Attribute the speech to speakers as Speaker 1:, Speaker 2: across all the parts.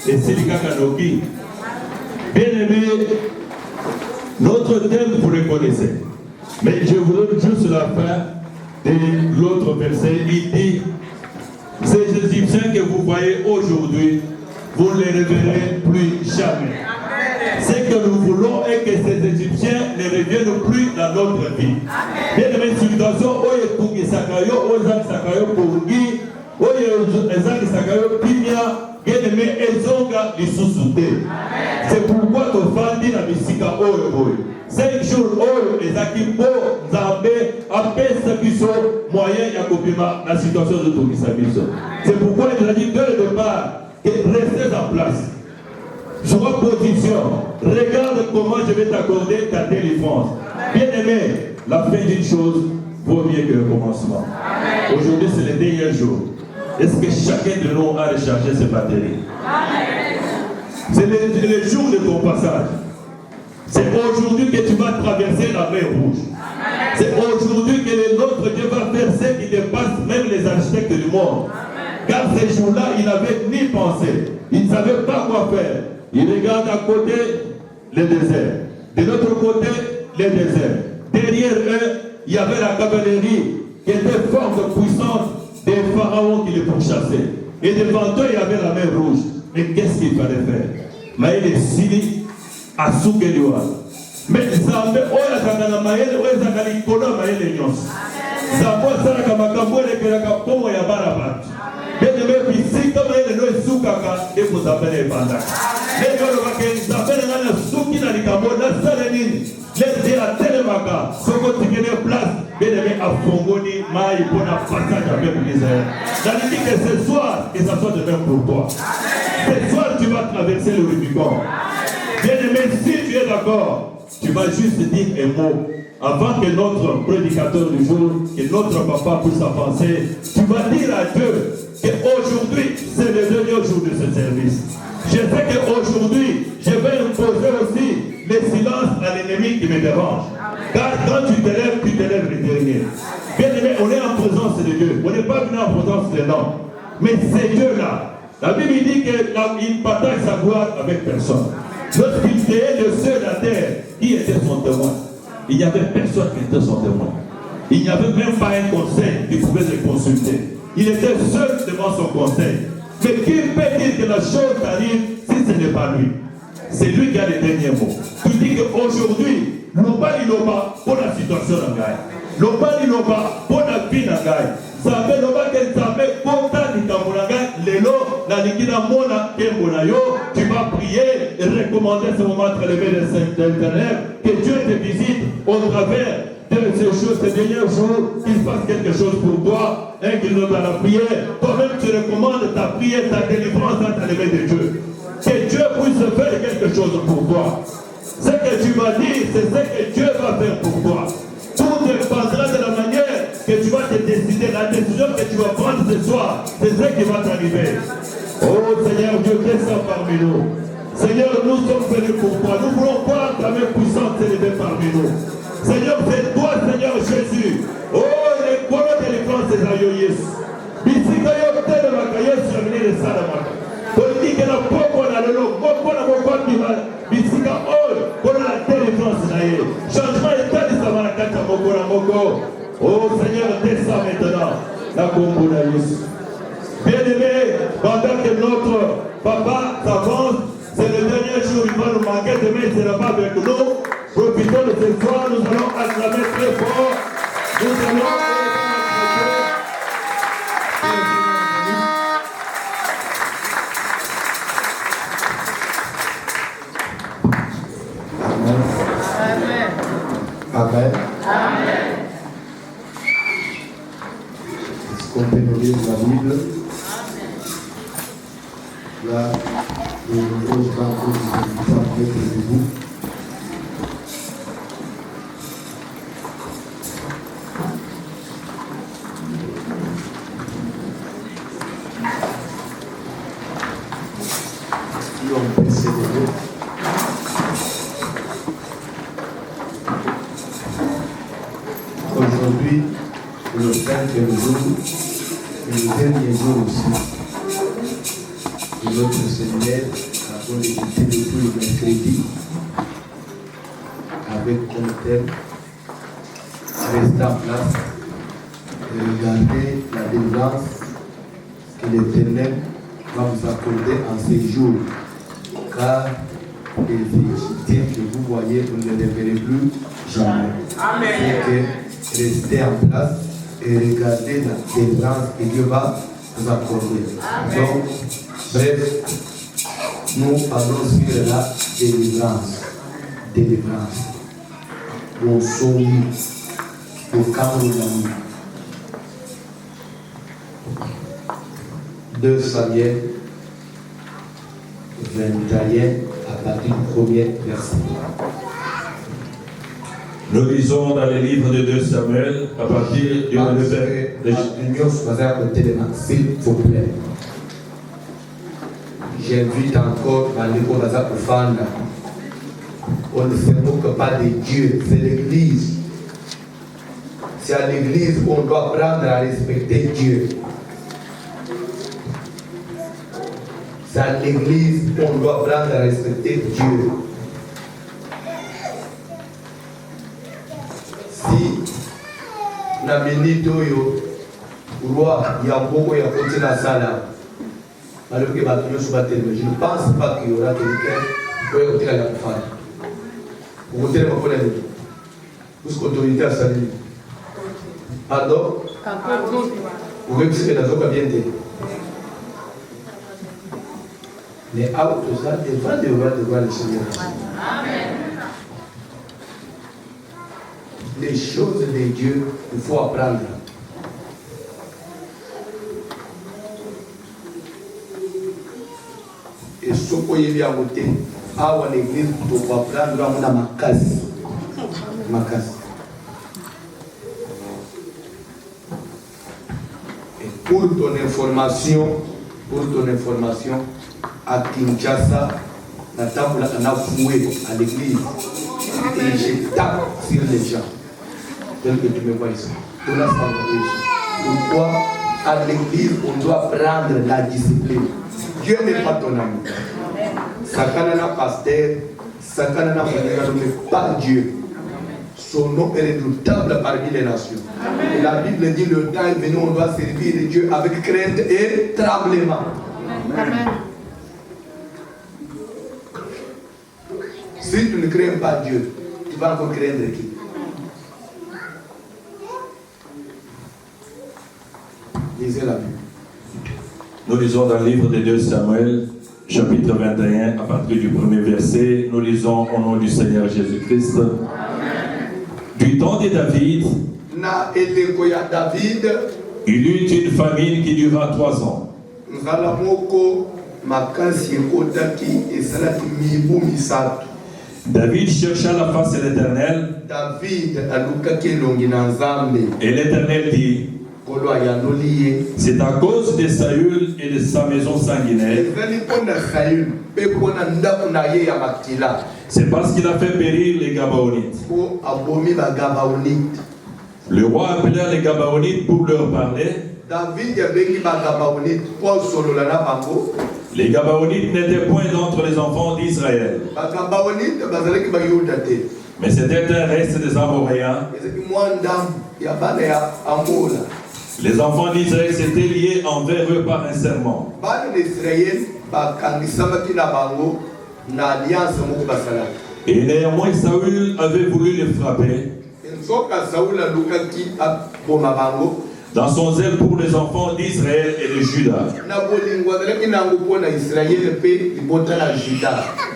Speaker 1: et Silika Kanoki. Bien aimé, notre thème, vous le connaissez. Mais je vous donne juste la fin de l'autre verset. Il dit, ces Égyptiens que vous voyez aujourd'hui, vous ne les reverrez plus jamais. Ce que nous voulons est que ces Égyptiens ne reviennent plus dans notre vie. Bien aimé, situation, oye Tungi Sakayo, Ozak Sakayo Pungi, oye Ezak Sakayo Pimia, bien aimé, Ezonga Lissusute. C'est pourquoi tu fais la misika oyo. 5 jours oyo ezaki po Nzambe apesa biso moyen ya kopima la situation de Tokisa biso. C'est pourquoi il a dit dès le départ que restez en place. Sois position. Regarde comment je vais t'accorder ta délivrance. Bien aimé, la fin d'une chose vaut mieux que le commencement. Aujourd'hui c'est le dernier jour. Est-ce que chacun de nous a rechargé ses batteries? C'est le jour de ton passage. C'est aujourd'hui que tu vas traverser la mer Rouge. C'est aujourd'hui que notre Dieu va faire ce qui dépasse même les architectes du monde. Car ces jours-là, il n'avait ni pensé. Il ne savait pas quoi faire. Il regarde à côté le désert. De l'autre côté, le désert. Derrière eux, il y avait la cavalerie qui était forte, puissante, des pharaons qui les pourchassaient. Et devant eux, il y avait la mer Rouge. Mais qu'est-ce qu'il fallait faire? Maïle Sili. Asukeliwa. Mais Nzambe oya kangana maele oya zakali kola maele nyonso. Nzambe asala kamakambo elekelaka pongo ya barabatu. Bene me bisika maele no esukaka eko Nzambe na ebandaka. Lelo olobaka Nzambe na ngana suki na likambo nasala nini? Leze atelemaka soko tikele place bene me afongoni mai mpona passage avec l'Israël. J'allais dire que ce soir, que ça soit de même pour toi. Ce soir, tu vas traverser le Rubicon. Bien aimé, si tu es d'accord, tu vas juste dire un mot. Avant que notre prédicateur du jour, que notre papa puisse avancer, tu vas dire à Dieu qu'aujourd'hui, c'est le dernier jour de ce service. Je sais qu'aujourd'hui, je vais imposer aussi le silence à l'ennemi qui me dérange. Car quand tu te lèves le dernier. Bien aimé, on est en présence de Dieu. On n'est pas venu en présence de l'homme. Mais c'est Dieu-là. La Bible dit qu'il partage sa gloire avec personne. Lorsqu'il créait le ciel et la terre, qui était son témoin? Il n'y avait personne qui était son témoin. Il n'y avait même pas un conseil qui pouvait le consulter. Il était seul devant son conseil. Mais qui peut dire que la chose arrive si ce n'est pas lui? C'est lui qui a les derniers mots. Tu dis qu'aujourd'hui, l'Oba Liloba pour la situation de Gaï. L'Oba Liloba pour la vie de Gaï. Sabe loba que sabe kota ni kamulanga lelo la likina mona kembona yo, tu vas prier et recommander ce moment entre les mains de l'Éternel, que Dieu te visite au travers de ces choses, ces derniers jours, qu'il fasse quelque chose pour toi, incline dans la prière, toi-même tu recommandes ta prière, ta délivrance dans les mains de Dieu, que Dieu puisse faire quelque chose pour toi. Ce que tu vas dire, c'est ce que Dieu va faire pour toi. Tout dépendra de la manière que tu vas te décider, la décision que tu vas prendre ce soir, c'est ce qui va t'arriver. Oh Seigneur Dieu, descends parmi nous. Seigneur, nous sommes venus pour toi. Nous voulons voir ta main puissante s'élever parmi nous. Seigneur, c'est toi, Seigneur Jésus. Oh, les colons de l'écran, c'est Ayoyes. Bisikayo, tel de la caillesse, je venais de Salamaka. Politique et la poko na lelo, poko na moko qui va. Bisika, oh, pour la délivrance, changement état de Samarakata, moko na moko. Oh Seigneur, descends maintenant la Combonaïs. Bien-aimé, pendant que notre papa s'avance, c'est le dernier jour, il va nous manquer, demain il sera pas avec nous. Profitons de ce soir, nous allons acclamer très fort. Nous allons
Speaker 2: Amen. Amen. Est-ce qu'on peut nous lire la Bible? Là, je vous pose pas encore de vous. Si on peut célébrer. Aujourd'hui, le 5e jour et le dernier jour aussi de notre séminaire afin de quitter depuis le mercredi avec comme thème rester en place et regarder la délivrance que l'Éternel va vous accorder en ces jours. Car les Égyptiens que vous voyez, vous ne les verrez plus jamais. Amen. Donc, restez en place et regardez la délivrance que Dieu va vous accorder. Amen. Donc, bref, nous parlons sur la délivrance. Délivrance. Au sommet, au camp de la nuit. 2 Samuel 21 à partir du premier verset.
Speaker 1: Nous lisons dans les livres de 2 Samuel à partir du verset.
Speaker 2: S'il vous plaît. J'invite encore Maliko Baza Kufanda. On ne se moque pas de Dieu, c'est l'église. C'est à l'église qu'on doit apprendre à respecter Dieu. C'est à l'église qu'on doit apprendre à respecter Dieu. Si na minute oyo roi Yamboko ya côté la sala, alors que je ne pense pas qu'il y aura quelqu'un qui peut écouter la femme. Vous votez ma collègue. Vous autorité à saluer. Pardon? Vous voyez que c'est dans un bien dit. Mais à tout ça, il va devoir le Seigneur. Amen. Les choses de Dieu, il faut apprendre. Et ce qu'on y a à côté, à l'église, pour apprendre, on a ma case. Ma case. Et pour ton information, à Kinshasa, la table a foué à l'église et je tape sur les gens. Tel que tu me vois ici. Pourquoi à l'église on doit prendre la discipline? Dieu n'est pas ton amour. Sakanana pasteur, Sakanana mais pas Dieu. Son nom est redoutable parmi les nations. Et la Bible dit le temps est venu, on doit servir Dieu avec crainte et tremblement. Amen. Si tu ne crains pas Dieu, tu vas encore craindre qui? Lisez la Bible.
Speaker 1: Nous lisons dans le livre de 2 Samuel, chapitre 21, à partir du premier verset. Nous lisons au nom du Seigneur Jésus-Christ. Du temps de David, il eut une famine qui dura 3 ans. David chercha la face de l'Éternel. Et l'Éternel dit: c'est à cause de Saül et de sa maison sanguinaire. C'est parce qu'il a fait périr les Gabaonites. Le roi appela les Gabaonites pour leur parler. Les Gabaonites n'étaient point d'entre les enfants d'Israël, mais c'était un reste des Amoréens. Les enfants d'Israël s'étaient liés envers eux par un serment. Et néanmoins Saül avait voulu les frapper. Dans son zèle pour les enfants d'Israël et de Juda.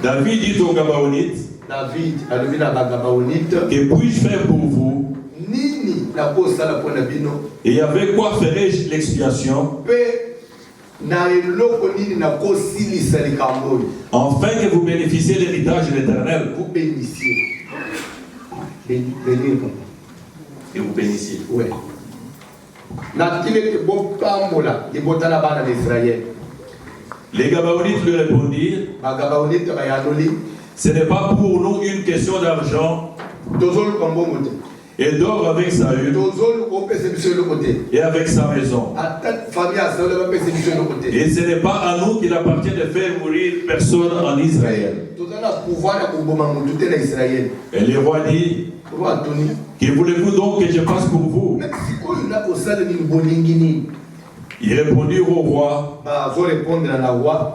Speaker 1: David dit aux Gabaonites: que puis-je faire pour vous? Et avec quoi ferai-je l'expiation? Enfin que vous bénéficiez de l'héritage de l'Éternel.
Speaker 2: Vous bénissiez.
Speaker 1: Et vous bénissiez.
Speaker 2: Oui.
Speaker 1: Les Gabaonites lui répondirent: ce n'est pas pour nous une question d'argent, et dort avec Saül et avec sa maison. Et ce n'est pas à nous qu'il appartient de faire mourir personne en Israël. Et le roi dit, que voulez-vous donc que je fasse pour vous? Il répondit au roi,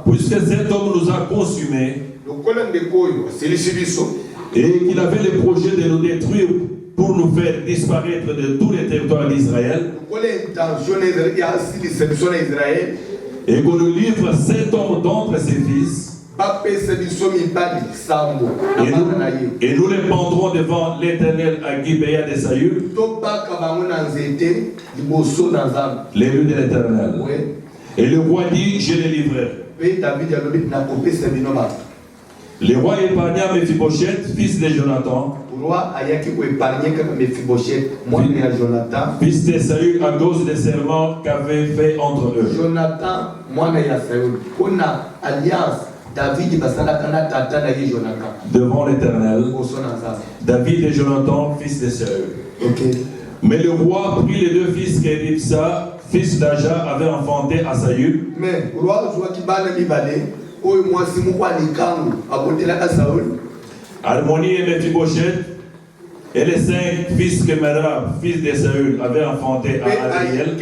Speaker 1: puisque cet homme nous a consumés et qu'il avait le projet de nous détruire pour nous faire disparaître de tous les territoires d'Israël, et qu'on nous livre cet homme d'entre ses fils, et nous les pendrons devant l'Éternel à Gibéa de Saül, les lieux de l'Éternel. Et le roi dit, je les livrerai. Le roi épargna Mephibosheth, fils de Jonathan, fils de Saül, à cause des serments qu'avait fait entre eux.
Speaker 2: Jonathan, alliance.
Speaker 1: Devant l'Éternel, David et Jonathan, fils de Saül. Mais le roi prit les deux fils qu'Elipsa, fils d'Aja, avait enfantés à Saül. Mais le roi Harmonie et Mephibosheth et les 5 fils que Merab, fils de Saül, avait enfantés à Ariel.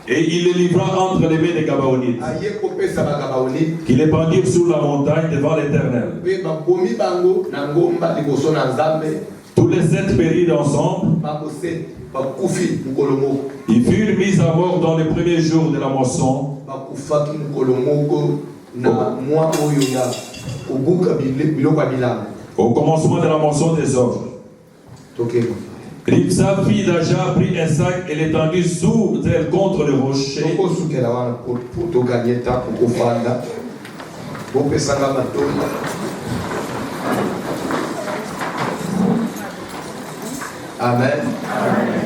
Speaker 1: Et il les livra entre les mains des Gabaonites, qui les pendirent sur la montagne devant l'Éternel. Tous les 7 périrent ensemble. Ils furent mis à mort dans les premiers jours de la moisson. Au commencement de la moisson des orges. Ripsa, fille d'Aja, prit un sac et l'étendit sous elle contre le rocher.
Speaker 2: Amen.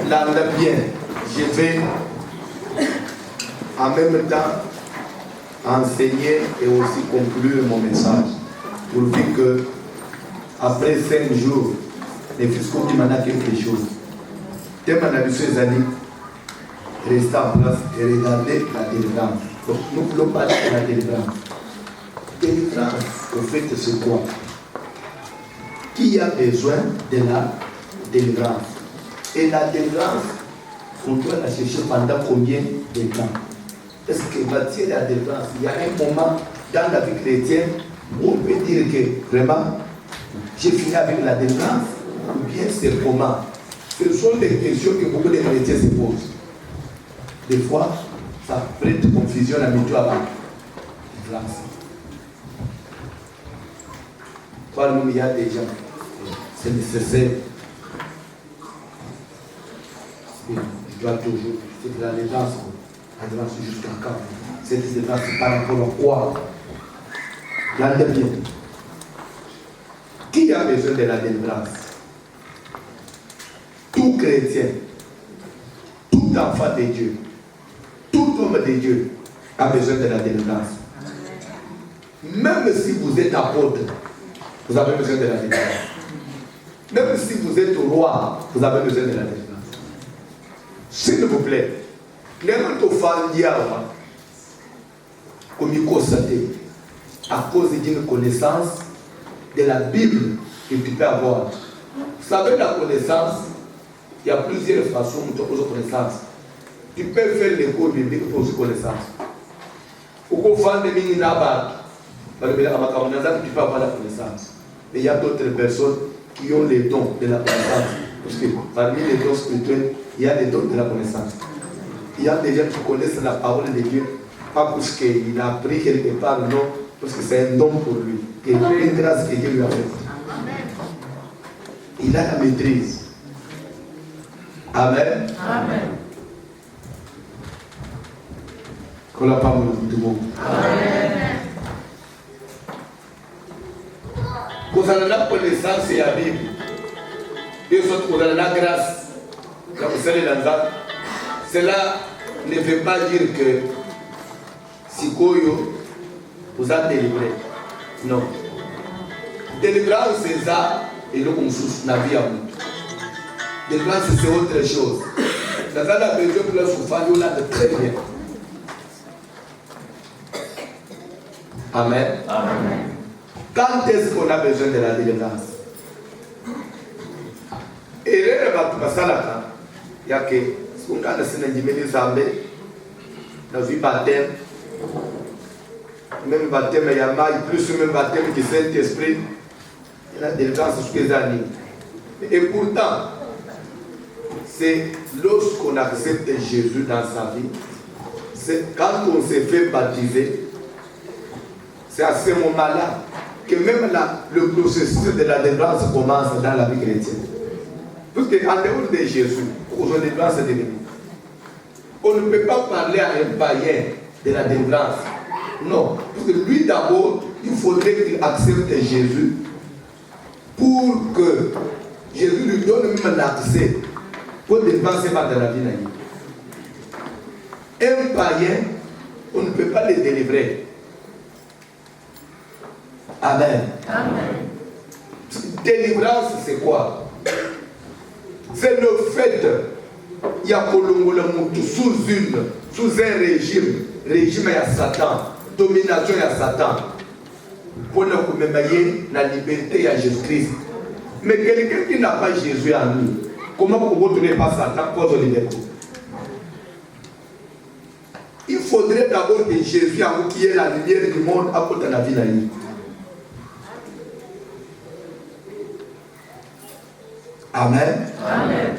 Speaker 2: Là, bien, je vais en même temps enseigner et aussi conclure mon message. Pour dire que après 5 jours, les fils qui m'en a quelque chose. Thème à la années, restez en place et regardez la délivrance. Donc, nous voulons parler de la délivrance. Délivrance, au fait, c'est quoi? Qui a besoin de la délivrance? Et la délivrance, on doit la chercher pendant combien de temps? Est-ce que matière de la délivrance, il y a un moment dans la vie chrétienne où on peut dire que vraiment, j'ai fini avec la délivrance, ou bien c'est comment? Ce sont des questions que beaucoup de chrétiens se posent. Des fois, ça prête confusion à l'habitude avant la délivrance. Parmi nous, il y a des gens, c'est nécessaire. Je dois toujours, c'est de la délivrance jusqu'à quand? Cette délivrance par rapport à quoi? La délivrance. Qui a besoin de la délivrance? Tout chrétien, tout enfant de Dieu, tout homme de Dieu a besoin de la délivrance. Même si vous êtes apôtre, vous avez besoin de la délivrance. Même si vous êtes roi, vous avez besoin de la délivrance. S'il vous plaît, les gens comme il constaté, à cause d'une connaissance de la Bible que tu peux avoir. Vous savez, la connaissance, il y a plusieurs façons de poser connaissance. Tu peux faire les cours bibliques pour poser connaissance. Ou qu'on fasse des mini nabat, tu peux avoir la connaissance. Mais il y a d'autres personnes qui ont les dons de la connaissance. Parce que parmi les dons spirituels, il y a des dons de la connaissance. Il y a des gens qui connaissent la parole de Dieu, pas parce qu'il a appris quelque part, non, parce que c'est un don pour lui. Et une grâce que Dieu lui a faite. Il a la maîtrise. Amen. Amen. Qu'on la parole de tout le monde. Amen. Quand on a la connaissance et la Bible, et surtout quand on a la grâce, quand vous savez dans ça, cela ne veut pas dire que si Koyo vous a délivré. Non. Délivrance, c'est ça, et nous, on souffre la vie à nous. Délivrance, c'est autre chose. Dans la besoin pour la souffrance, on l'a de très bien. Amen. Amen. Quand est-ce qu'on a besoin de la délivrance? Et là, il y a que ce qu'on a dans Zambé, dans le baptême, même baptême, il y a plus même baptême que Saint-Esprit, il y a la délivrance sur les années. Et pourtant, c'est lorsqu'on accepte Jésus dans sa vie, c'est quand on s'est fait baptiser, c'est à ce moment-là que même le processus de la délivrance commence dans la vie chrétienne. Parce qu'en dehors de Jésus, on a délivrance de l'ennemi. On ne peut pas parler à un païen de la délivrance. Non. Parce que lui d'abord, il faudrait qu'il accepte Jésus pour que Jésus lui donne même l'accès pour dépenser pas dans la vie. Un païen, on ne peut pas le délivrer. Amen. Amen. Délivrance, c'est quoi? C'est le fait, il y a sous un régime à Satan, domination à Satan, pour nous commémorer la liberté à Jésus-Christ. Mais quelqu'un qui n'a pas Jésus en lui, comment vous ne retrouvez pas Satan pour la liberté? Il faudrait d'abord que Jésus a vous qui est la lumière du monde à côté de la vie. Amen. Amen.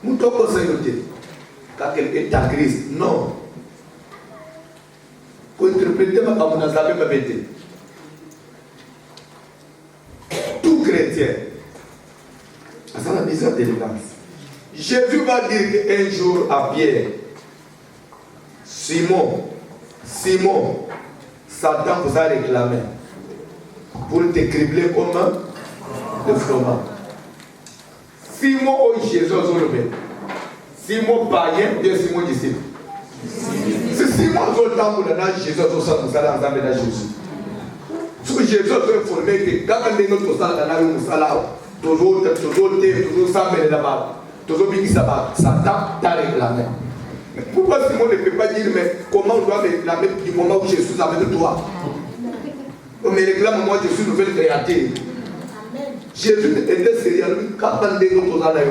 Speaker 2: Nous devons conseiller quand quelqu'un est en Christ. Non. Pour interpréter ma parole, on a bêté. Tout chrétien a la besoin de délivrance. Jésus va dire qu'un jour à Pierre, Simon, Satan vous a réclamé pour te cribler comme de froment. Simon ou Jésus ont le Simon païen, bien Simon disciple. C'est Simon qui a le temps Jésus a Jésus. Ce que Jésus a informé que quand on est notre salle dans la rue, toujours s'amener là-bas, toujours bien Satan t'a réclamé. Pourquoi Simon ne peut pas dire, mais comment on doit réclamer du moment où Jésus a avec toi? On me réclame, moi je suis nouvelle créature. Jésus était sérieux, quand on est dans notre salle,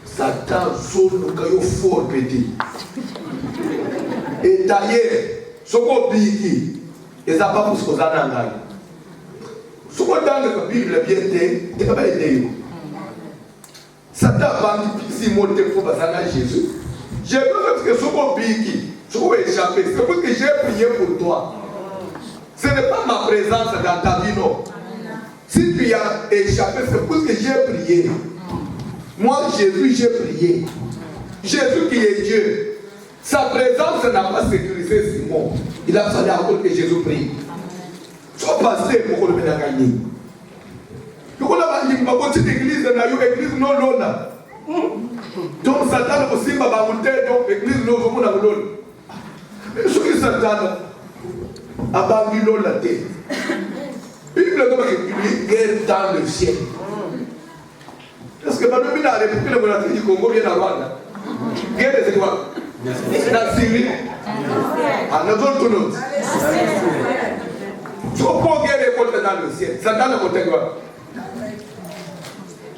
Speaker 2: Satan sort le caillou fort petit. Et d'ailleurs, ce qu'on dit, et ça va pour ce qu'on a dans la ce qu'on a dans la Bible, bien dit, il ne va pas aider. Satan va dire, si mon temple va Jésus. J'ai besoin que ce qu'on dit, ce qu'on a échappé, c'est parce que j'ai prié pour toi. Ce n'est pas ma présence dans ta vie, non. Si tu as échappé, c'est parce que j'ai prié. Moi, Jésus, j'ai prié. Jésus qui est Dieu. Sa présence n'a pas sécurisé Simon. Il a fallu encore que Jésus prie. Soit passé pour qu'on le mette à gagner. Donc on a dit, ma petite église, l'église non l'on. Donc Satan aussi m'a monté, donc l'église non l'on. Mais ce que Satan a banni l'on la terre. Bible dit guerre dans le ciel. Parce que maintenant, la République démocratique du Congo vient d'avoir. Guerre c'est quoi? La Syrie. À notre tournoi. Tu comprends guerre est contre dans le ciel. Satan a contre quoi?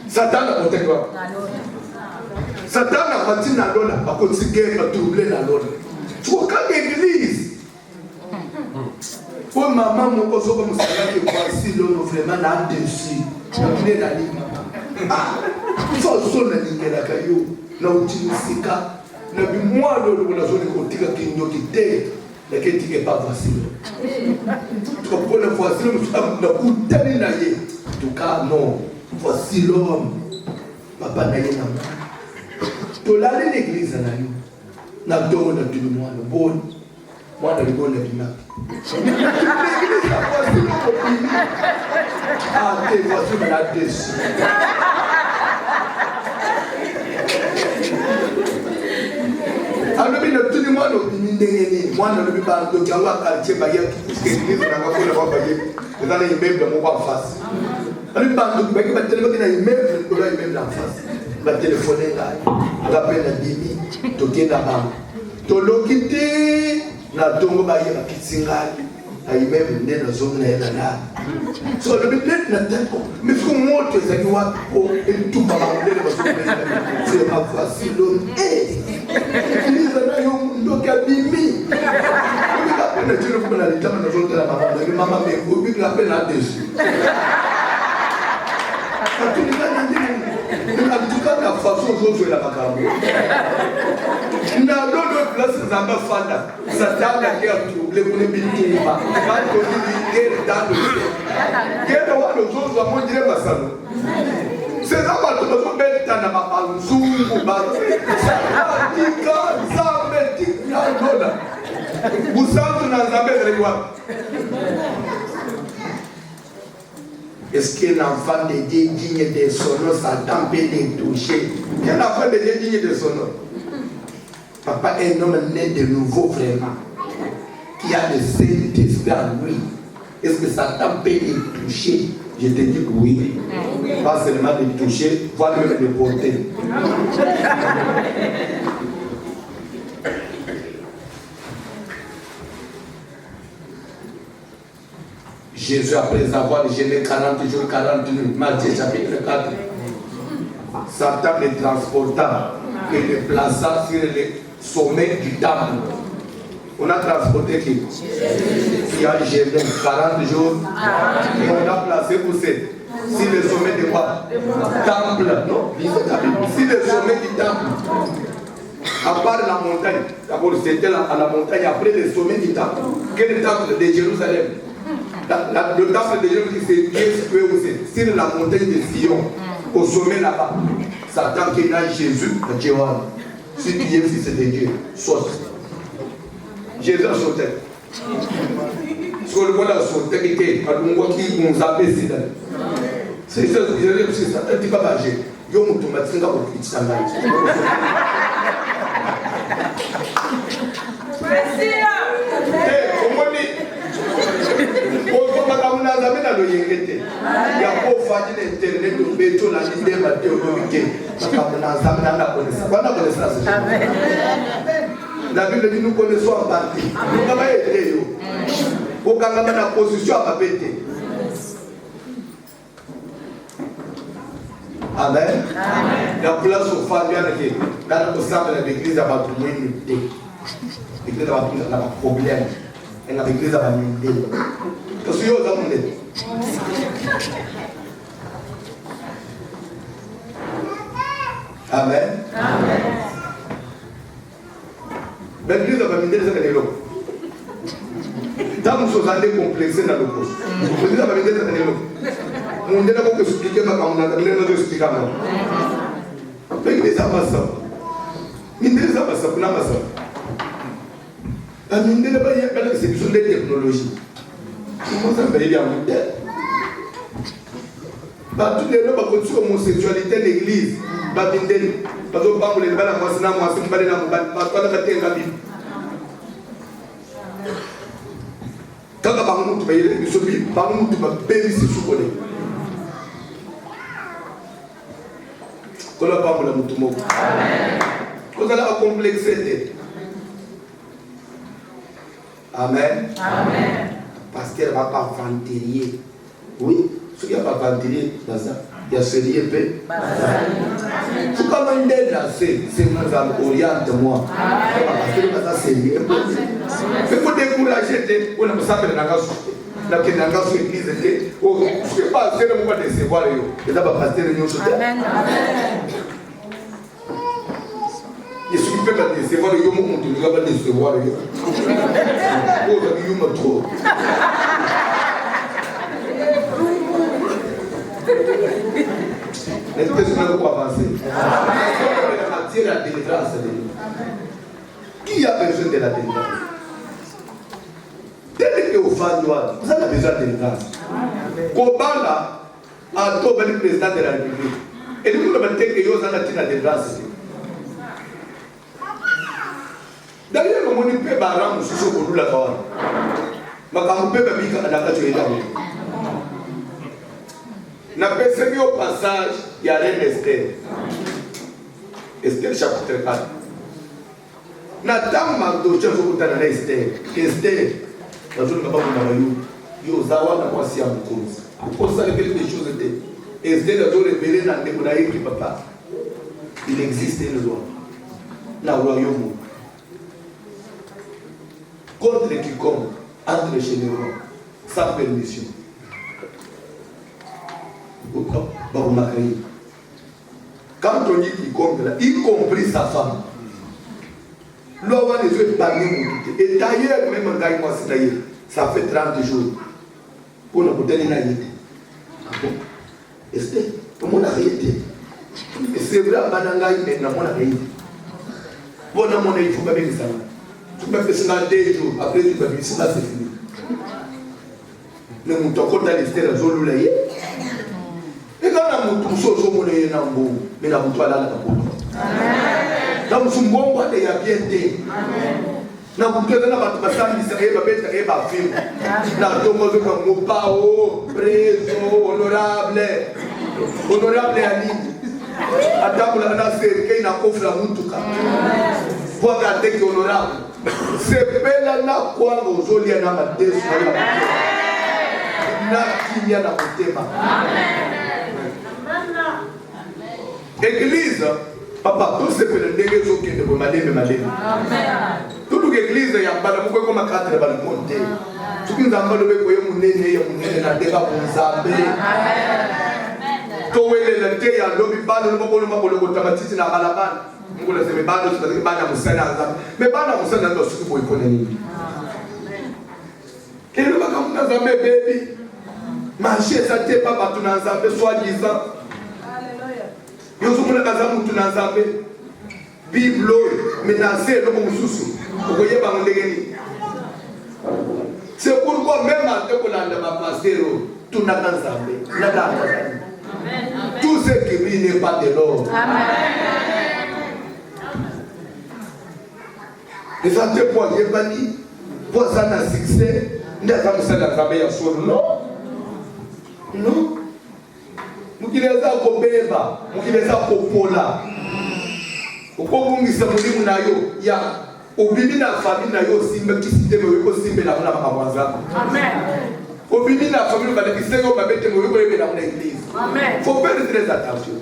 Speaker 2: Satan a contre quoi? Satan a bâti dans l'eau là. Par contre, si guerre a troublé dans l'eau là. Tu vois, quand l'église. Oh maman, mon poseau comme ça, voici l'homme vraiment là-dessus. Tu es la ligne. Ah, il faut sonner la caillou. Na utilisika. Na bimwa lolo na zone kotika kinyoki te. Na ketike pas facile. Tu comprends la facile, na kutani na ye. En tout cas, non. Voici l'homme. Papa na ye na moi. To la l'église na yo. Na domo na tout le monde. Bon. Moi, je rigole la vie. Ah, t'es voici là-dessus. alobi na tuni mwana obimi ndenge nini mwana alobi bandoki yango quartier baye puisque église nanga mpona kwa baye eza na immeuble moko en face alobi bandoki baki batelemaki na immeuble likolo ya immeuble en face batelefone ngai nga mpe na bimi tokenda bango toloki te na ntongo baye bakitisi ngai na immeuble nde nazongi na ye na nani so alobi neti na teko mifiko moto ezali wapi po etumba bango ndenge bazonga voici l'homme église na yo ndoki abimi obika mpe na tino kuba na litama nazotala mama mama mengo obikila mpe na desu atulingana ndenge en la façon dont je la makambo na lodo place nzambe afanda Satan a été troublé pour les bitumba quand on dit guerre dans le ciel guerre wana ozozo amondire basalo seza bato bazobetana babanzungu batika nzambe tikanola busantu na nzambe ezalaki wapi. Est-ce que l'enfant de Dieu digne de son nom, Satan peut les toucher? Quel enfant de Dieu digne de son nom? Papa est un homme né de nouveau vraiment, qui a le Saint-Esprit en lui. Est-ce que Satan peut les toucher? Je te dis que oui. Pas seulement les toucher, voire même les porter. Jésus, après avoir gêné 40 jours, 40 nuits, Matthieu chapitre 4, Satan les transporta et les plaça sur les sommets du temple. On a transporté qui a gêné 40 jours et on a placé où c'est? Sur le sommet de quoi? Temple. Non, sur le sommet du temple. À part la montagne, d'abord c'était à la montagne, après le sommet du temple. Quel temple de Jérusalem? Le temple de Jérusalem qui est situé où c'est? Sur la montagne de Sion, au sommet là-bas. Satan qui est là, Jésus, si tu es fils de Dieu, saute. Jésus a sauté. Sur le voilà sauté, qui était, quand on voit qu'il nous a baissé. C'est ça, c'est Satan qui va bager. Yo mutumatsinga okitanga. La Bible dit nous connaissons en partie. Nous avons été au Kangama la position à péter. Amen. La place au Fabien dans le centre de l'église a pas de l'église a pas de problème. Elle a l'église a pas de parce que vous avez Amen. Amen. L'église a pas mis des années. Dans nos sociétés complexées dans le poste. L'église a pas mis des années. Mon Dieu n'a pas expliqué ma camarade, mais nous expliquons. L'église a pas ça. L'église a pas ça, n'a pas ça. La mine n'a pas y a pas de sélection de technologie. Comment ça fait bien mon Dieu? Bah tous les gens qui ont homosexualité l'église, bah bindel, bah donc pas pour les balles à moi, c'est pas les gens qui bah pas la bataille en Bible. Quand la parole nous paye, ils sont bien, parole nous va bénir ce soukolé. Quand la parole nous tombe. Quand elle a complexité. Amen. Amen. Parce qu'elle ne va pas ventilier. Oui, ce qui n'a pas ventilier, il y a ce lié paix. Tout comme un dé là, c'est nous oriente moi. Parce que ça c'est lié. Il faut décourager, on a pas ça de la gasse. La église était, oh, je ne sais pas, c'est le moment de se voir. Et là, pasteur, nous sommes. Amen. Je suis pas de se voir, je ne peux pas de se voir. Oh, je me trouve. Est-ce que c'est pour avancer? La délivrance de nous. Qui a besoin de la délivrance? Tel que au fan noir, vous avez besoin de délivrance. Kobala a tombé le président de la République. Et nous avons dit que nous avons la délivrance. moni pe baram susu ko lula kawa makamu pe babika anaka choenda na percebi au passage il y a reine Esther Esther chapitre 4 na tam Mardochée zokutana na Esther bazoni kaba kuna bayu yo zawa na mwasi ya mkonzi akosa quelque chose était Esther a révélé dans le monde qui papa il existe une loi la royaume contre quiconque entre les généraux sans permission quand on dit quiconque là y compris sa femme loi les yeux épargnés et d'ailleurs même un gars moi c'est d'ailleurs ça fait 30 jours pour ne pas donner la idée Esther comment la réalité et c'est vrai bananga mais na mona réalité bon na mona il faut pas bien ça tu peux faire 2 jours après tu vas c'est là c'est fini le mutoko dans l'Esther zolula ye et quand la mutu so mona ye na mbo mais la mutu ala na poto amen na musumbongo ate ya bien te amen na mukeza na batu basami sere ba beta e ba film na tomo zo ko mopao preso honorable ali atakula na serikali na kofla mutuka pour garder que honorable c'est bella na kwanga uzolia na mateso na kimya na mutema amen église papa tout se fait ndenge zo kende ko malembe amen tout l'église ya mbala mukwe ko makatre bali monte tukinza mbalo be ko yemunene ya munene na deka kunzambe to wele la te ya lobi balo no makolo ko tamatiti na balabana ngola se me balo se bana musana nzambe me bana musana ndo suki boy koneni kelo baka muna nzambe baby marcher ça te papa tu na nzambe soi-disant alléluia yozo muna kazamu tu na nzambe Bible menacé le mususu okoye ba ndengeni c'est pourquoi même à tekolanda ba pasteur tu na nzambe na da amen tout ce qui brille n'est pas de l'or amen et ça te pour yebani pour ça na succès ndaka musala kabe ya solo non mukileza kobeba mukileza kopola ukobungisa mulimu nayo ya obimi na famille nayo simba kisite mo yoko simbe la mona makamwanza amen obimi na famille ba kisego babete mo yoko yebe na mona église amen faut faire très attention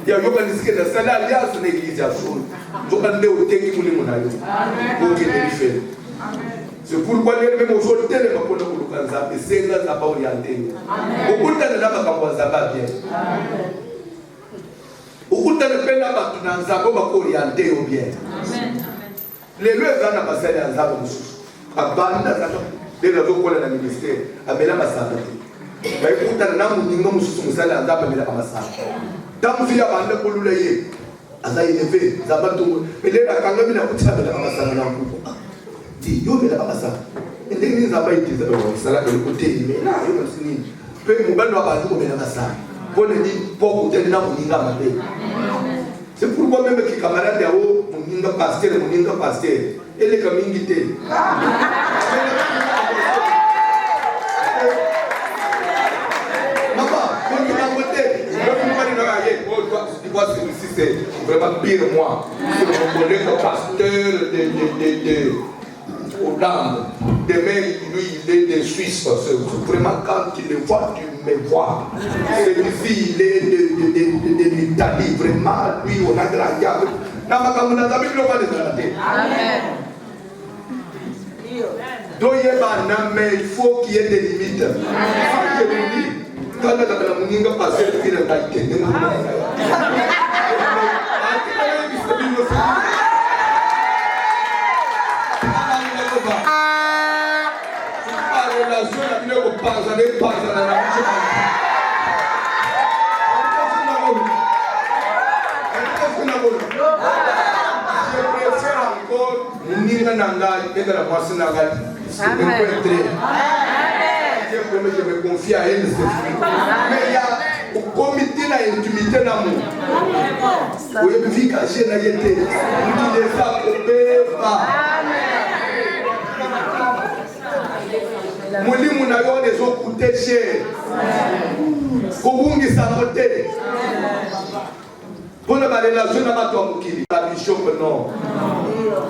Speaker 2: ya yoka nisike na sala alliance na église ya solo joka nde oteki mulimu nayo amen pour que les faire amen c'est pourquoi les mêmes aujourd'hui les makona kuluka nzambe senga za ba orienté amen okuta na makamwanza ba bien amen ukuta nependa batu na nzambe bakoriente yo bien amen lelo ezana basali ya nzambe mususu abanda zaka lelo zokola na ministère amela masaka te bayikuta na muninga mususu musali ya nzambe amela masaka tamu ya banda kolula ye azayi neve zabatungu lelo akanga mina kutsabela masaka na kuko di yo mela masaka ndenge nzambe itiza sala ko côté mais na yo masini pe mubando abantu ko mela masaka pour le dire pour que tu aies c'est pourquoi même que camarade a un pasteur et les communautés c'est vraiment pire moi c'est mon collègue pasteur de Hollande demain lui il est de Suisse parce que vraiment quand tu le vois tu me vois celui-ci il est de l'Italie vraiment lui on a grandi avec amen donc il faut qu'il y ait des limites quand on a passé Je me confie à elle, mais il y a au comité d'intimité d'amour. Vous avez vu caché la yété. Vous dites ça, Mulimu na yo les autres coûté cher. Kubungi samote. Pour la relation na bato mukili. La bishop non.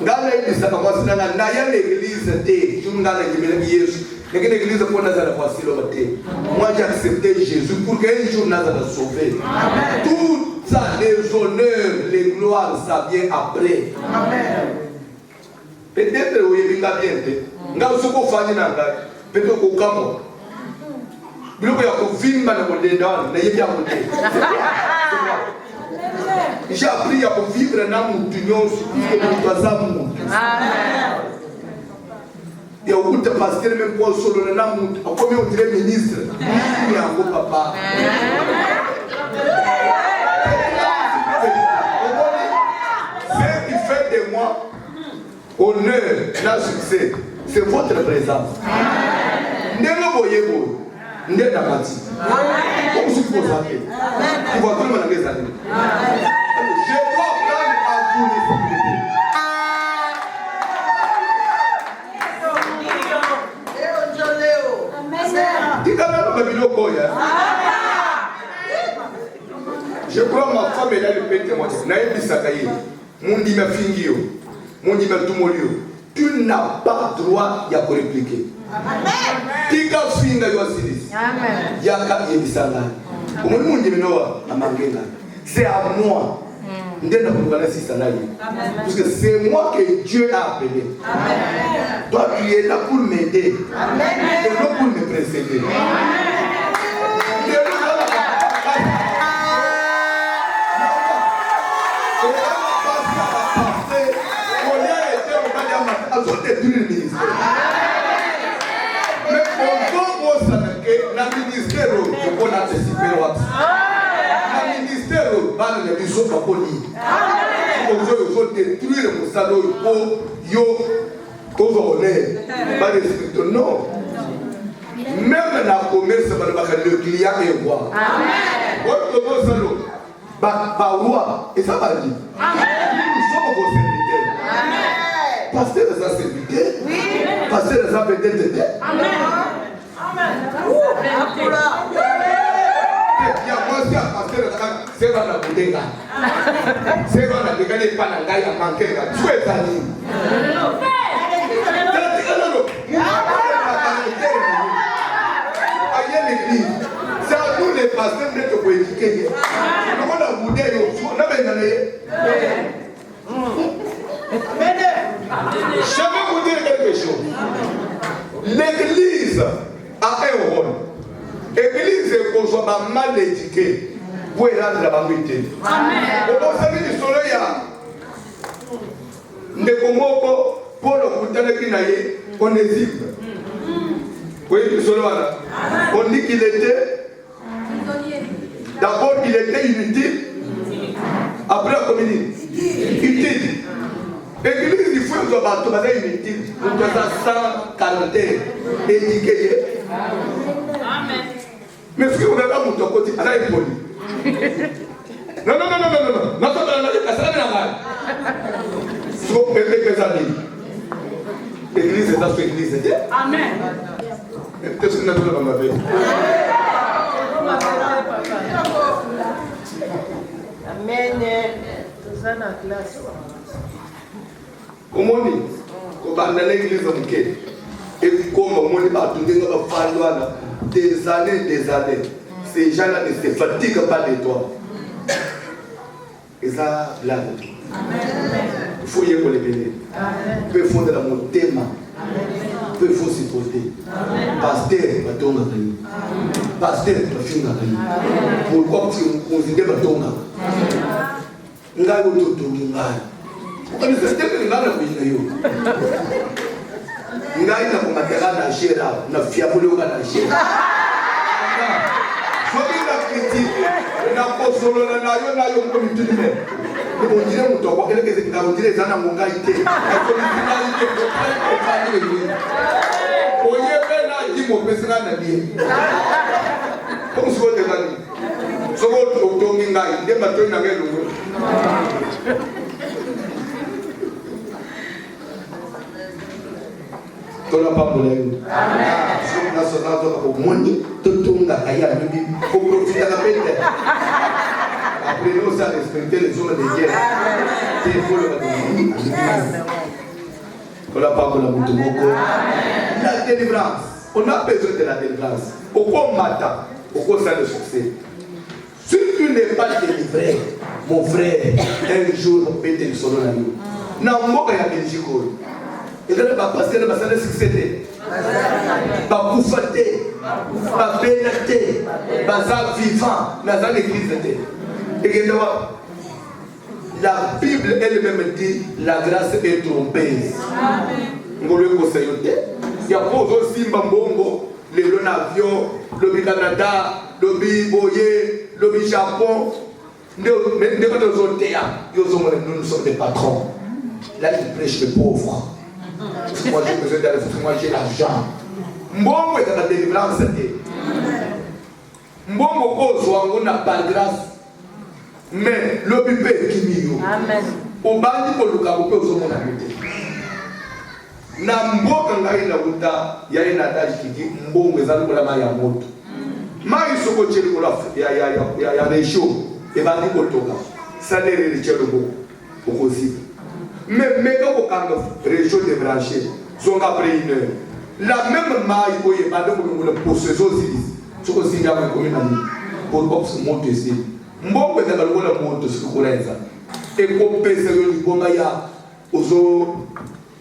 Speaker 2: Ngala ibisa kwa sina na ya l'église te. Jungala ngibele Yesu. Lakini l'église pour nazala kwa silo bate. Moi j'ai accepté Jésus pour qu'un jour nazala sauver. Tout ça, les honneurs, les gloires, ça vient après. Amen. Peut-être où il y a bien fait. Nga usuko fanya nanga. Peut-être ko kamo. Bilo ya ko vimba na modenda na yebi ya modé. J'ai appris à vivre dans mon union sur tout ce que nous avons. Amen. Et au bout de pasteur même pour solo na mon comme on dirait ministre. Il y a un papa. Ce qui fait de moi honneur, la succès, c'est votre présence. N'est-ce boyebo, n'est d'amati. Comme si vous savez, tu vois tout le monde dans les années. Je dois prendre à vous les je crois ma femme est là le père témoin. Tu n'as pas droit de répliquer. Tika finga yo asilis. Amen. Yaka yebisanga. C'est à moi. Parce que c'est moi que Dieu a appelé. Amen. Toi tu es là pour m'aider. Et non pour me précéder. Mais le ministère, on a anticipé le ministère, on va le biseau pour poli. On veut détruire le salon pour yo, pour voler. Non. Même dans le commerce, le client est roi. Votre salon, roi, et ça va dire. Nous sommes vos serviteurs. Pasteur les a serviteurs. Pasteur les a peut-être. Amen. Il y a moi qui a pasteur c'est dans la bouteille. C'est dans la bouteille des panangaï à manquer. Tu es allé. C'est à nous les pasteurs d'être éduqués. Comment la bouteille on a bien allé. Je vais vous dire quelque chose. L'église a un rôle. L'église est qu'on soit mal éduquée pour rendre la vérité. Au bon service du soleil, pour le coutane qui n'a eu, on hésite. Oui, le soleil, on dit qu'il était. D'abord, il était inutile. Après, comme il dit, utile. L'église, il faut que le bateau soit inutile. Pour que ça sans éduqué. Amen. Mais ce que vous avez à mon côté, elle est polie. Non. Non, ça n'est pas. Si vous pouvez quelques années, l'église est dans cette église. Amen. Qu'est-ce que nous avons dans ma vie? Amen. Nous sommes en classe. Comment on dit? On va dans l'église de Mouké. Et comme on dit, des années, ces gens-là ne se fatiguent pas de toi. Et ça, là, il faut y aller pour les bénir. Il peut fondre dans mon thème. Il peut faut supporter. Pasteur, pasteur, pourquoi on se dit que tu ngai na kumatera na shera na fiabulo kana shera soki na critique na kosolo na yo ko mitune ko ndire mutoko kele ke na ndire zana munga ite ko ndire ko fani ni o yebe na jimo pesana na bi ko so de gani so go to ngai de mato na ngelu Tu n'as pas de l'aide. Après nous, ça respecter les zones de guerre. Il faut le mettre. On n'a pas de la délivrance. On a besoin de la délivrance. Pourquoi matin? Pourquoi ça le succès? Si tu n'es pas délivré, mon frère, un jour, on peut te solo la nuit. Non, moi, il y a Belgique. Et là, il va passer, il va passer le succès. Il va bouffer, il va bénéter, il va être vivant dans l'église. Et la Bible elle-même dit la grâce est trompeuse. Il y a aussi Mbongo, l'avion, le Canada, le Boyer, le Japon. Nous sommes des patrons. Là, ils prêchent les pauvres. Moi, j'ai besoin d'aller, moi, j'ai l'argent. Mbongo est dans la délivrance. Mbongo n'a pas de grâce. Mais le bébé est qui
Speaker 3: Amen.
Speaker 2: Au bandi pour le cas où on a été. Na mboka ngai na uta ya ina adage qui dit mbongo ezali kola ma ya moto. Mai soko cheli kola ya resho e bandi ko toka. Salaire de chelo ko possible. Mais quand on kanga resho de brancher, sont après une heure. La même maille ko ye bandi ko le possession aussi. Soko singa ko commune pour box monter ici. Mbongo ezali kola moto siko kolenza. Et qu'on peut se rendre ya ozo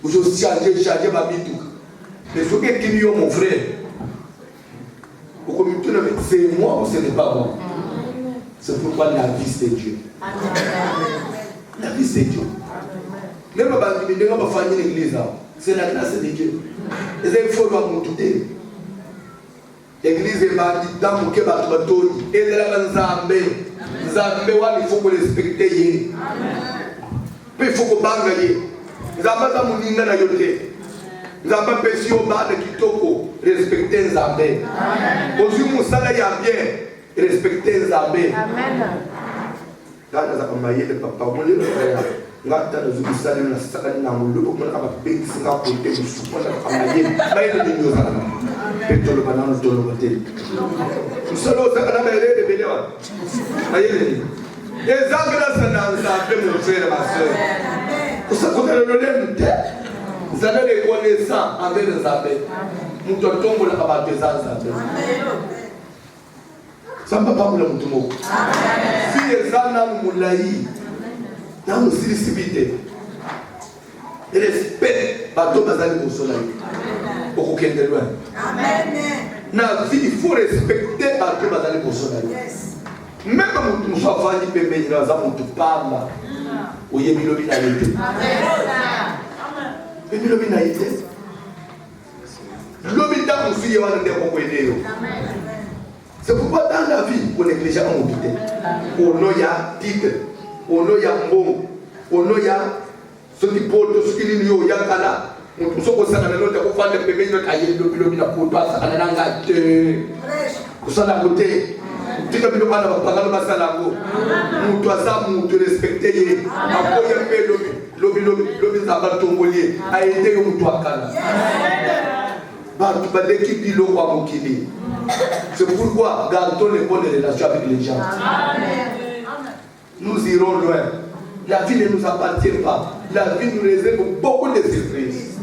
Speaker 2: changer ma vie tout. Mais ce qui est mon frère, c'est moi ou ce n'est pas moi. C'est pourquoi la vie c'est Dieu. La vie c'est Dieu. Même ma famille l'église, c'est la grâce de Dieu. Et il faut voir mon tout. L'église est dans mon cœur, et elle est Zambé. Zambé, il faut qu'on respecte. Puis il faut qu'on bangaye. Zamba muninga na yote. Zamba pesi oba de kitoko. Respecter Zambé. Ozu musala ya bien. Respecter Zambé.
Speaker 3: Amen.
Speaker 2: Kana za kamaye de papa mo le frère. Ngata na zubi sala na sala na mo lo ko na ba big singa ko te su ko na kamaye. Baye de nyo zala. Petolo banana tolo bote. Musalo za kana baye de belewa. Baye de. Et Zambé ça na Zambé mon frère ma sœur. Vous allez le tête. Vous allez les connaissants envers les abbés. Nous te tombons là bas des abbés. Ça ne va pas vous le montrer. Si les gens nous laïs, dans nos civités, respect, bateau bazali au soleil. Au coquin de loin. Il faut respecter bateau bazali au soleil. Même quand nous sommes venus bébé, nous avons tout parlé. Oye bilobi na été. Amen. Bilobi na été. Lobi ta musu ye wana ndeko kwende yo. C'est pourquoi dans la vie on néglige un mobité. Ono ya titre, ono ya mbongo, ono ya ce qui porte ce qui ni yo ya kala. On so ko sana na ko fande bébé no aye bilobi na ko to sana na ngate. Ko sana côté. Tu as vu le mal à parler de Salango. Nous doivons nous respecter. Après, l'objet d'abord tombolier a été un toit canal. L'équipe dit l'eau à Mokili. C'est pourquoi gardons les bonnes relations avec les gens. Nous irons loin. La vie ne nous appartient pas. La vie nous réserve beaucoup de surprises.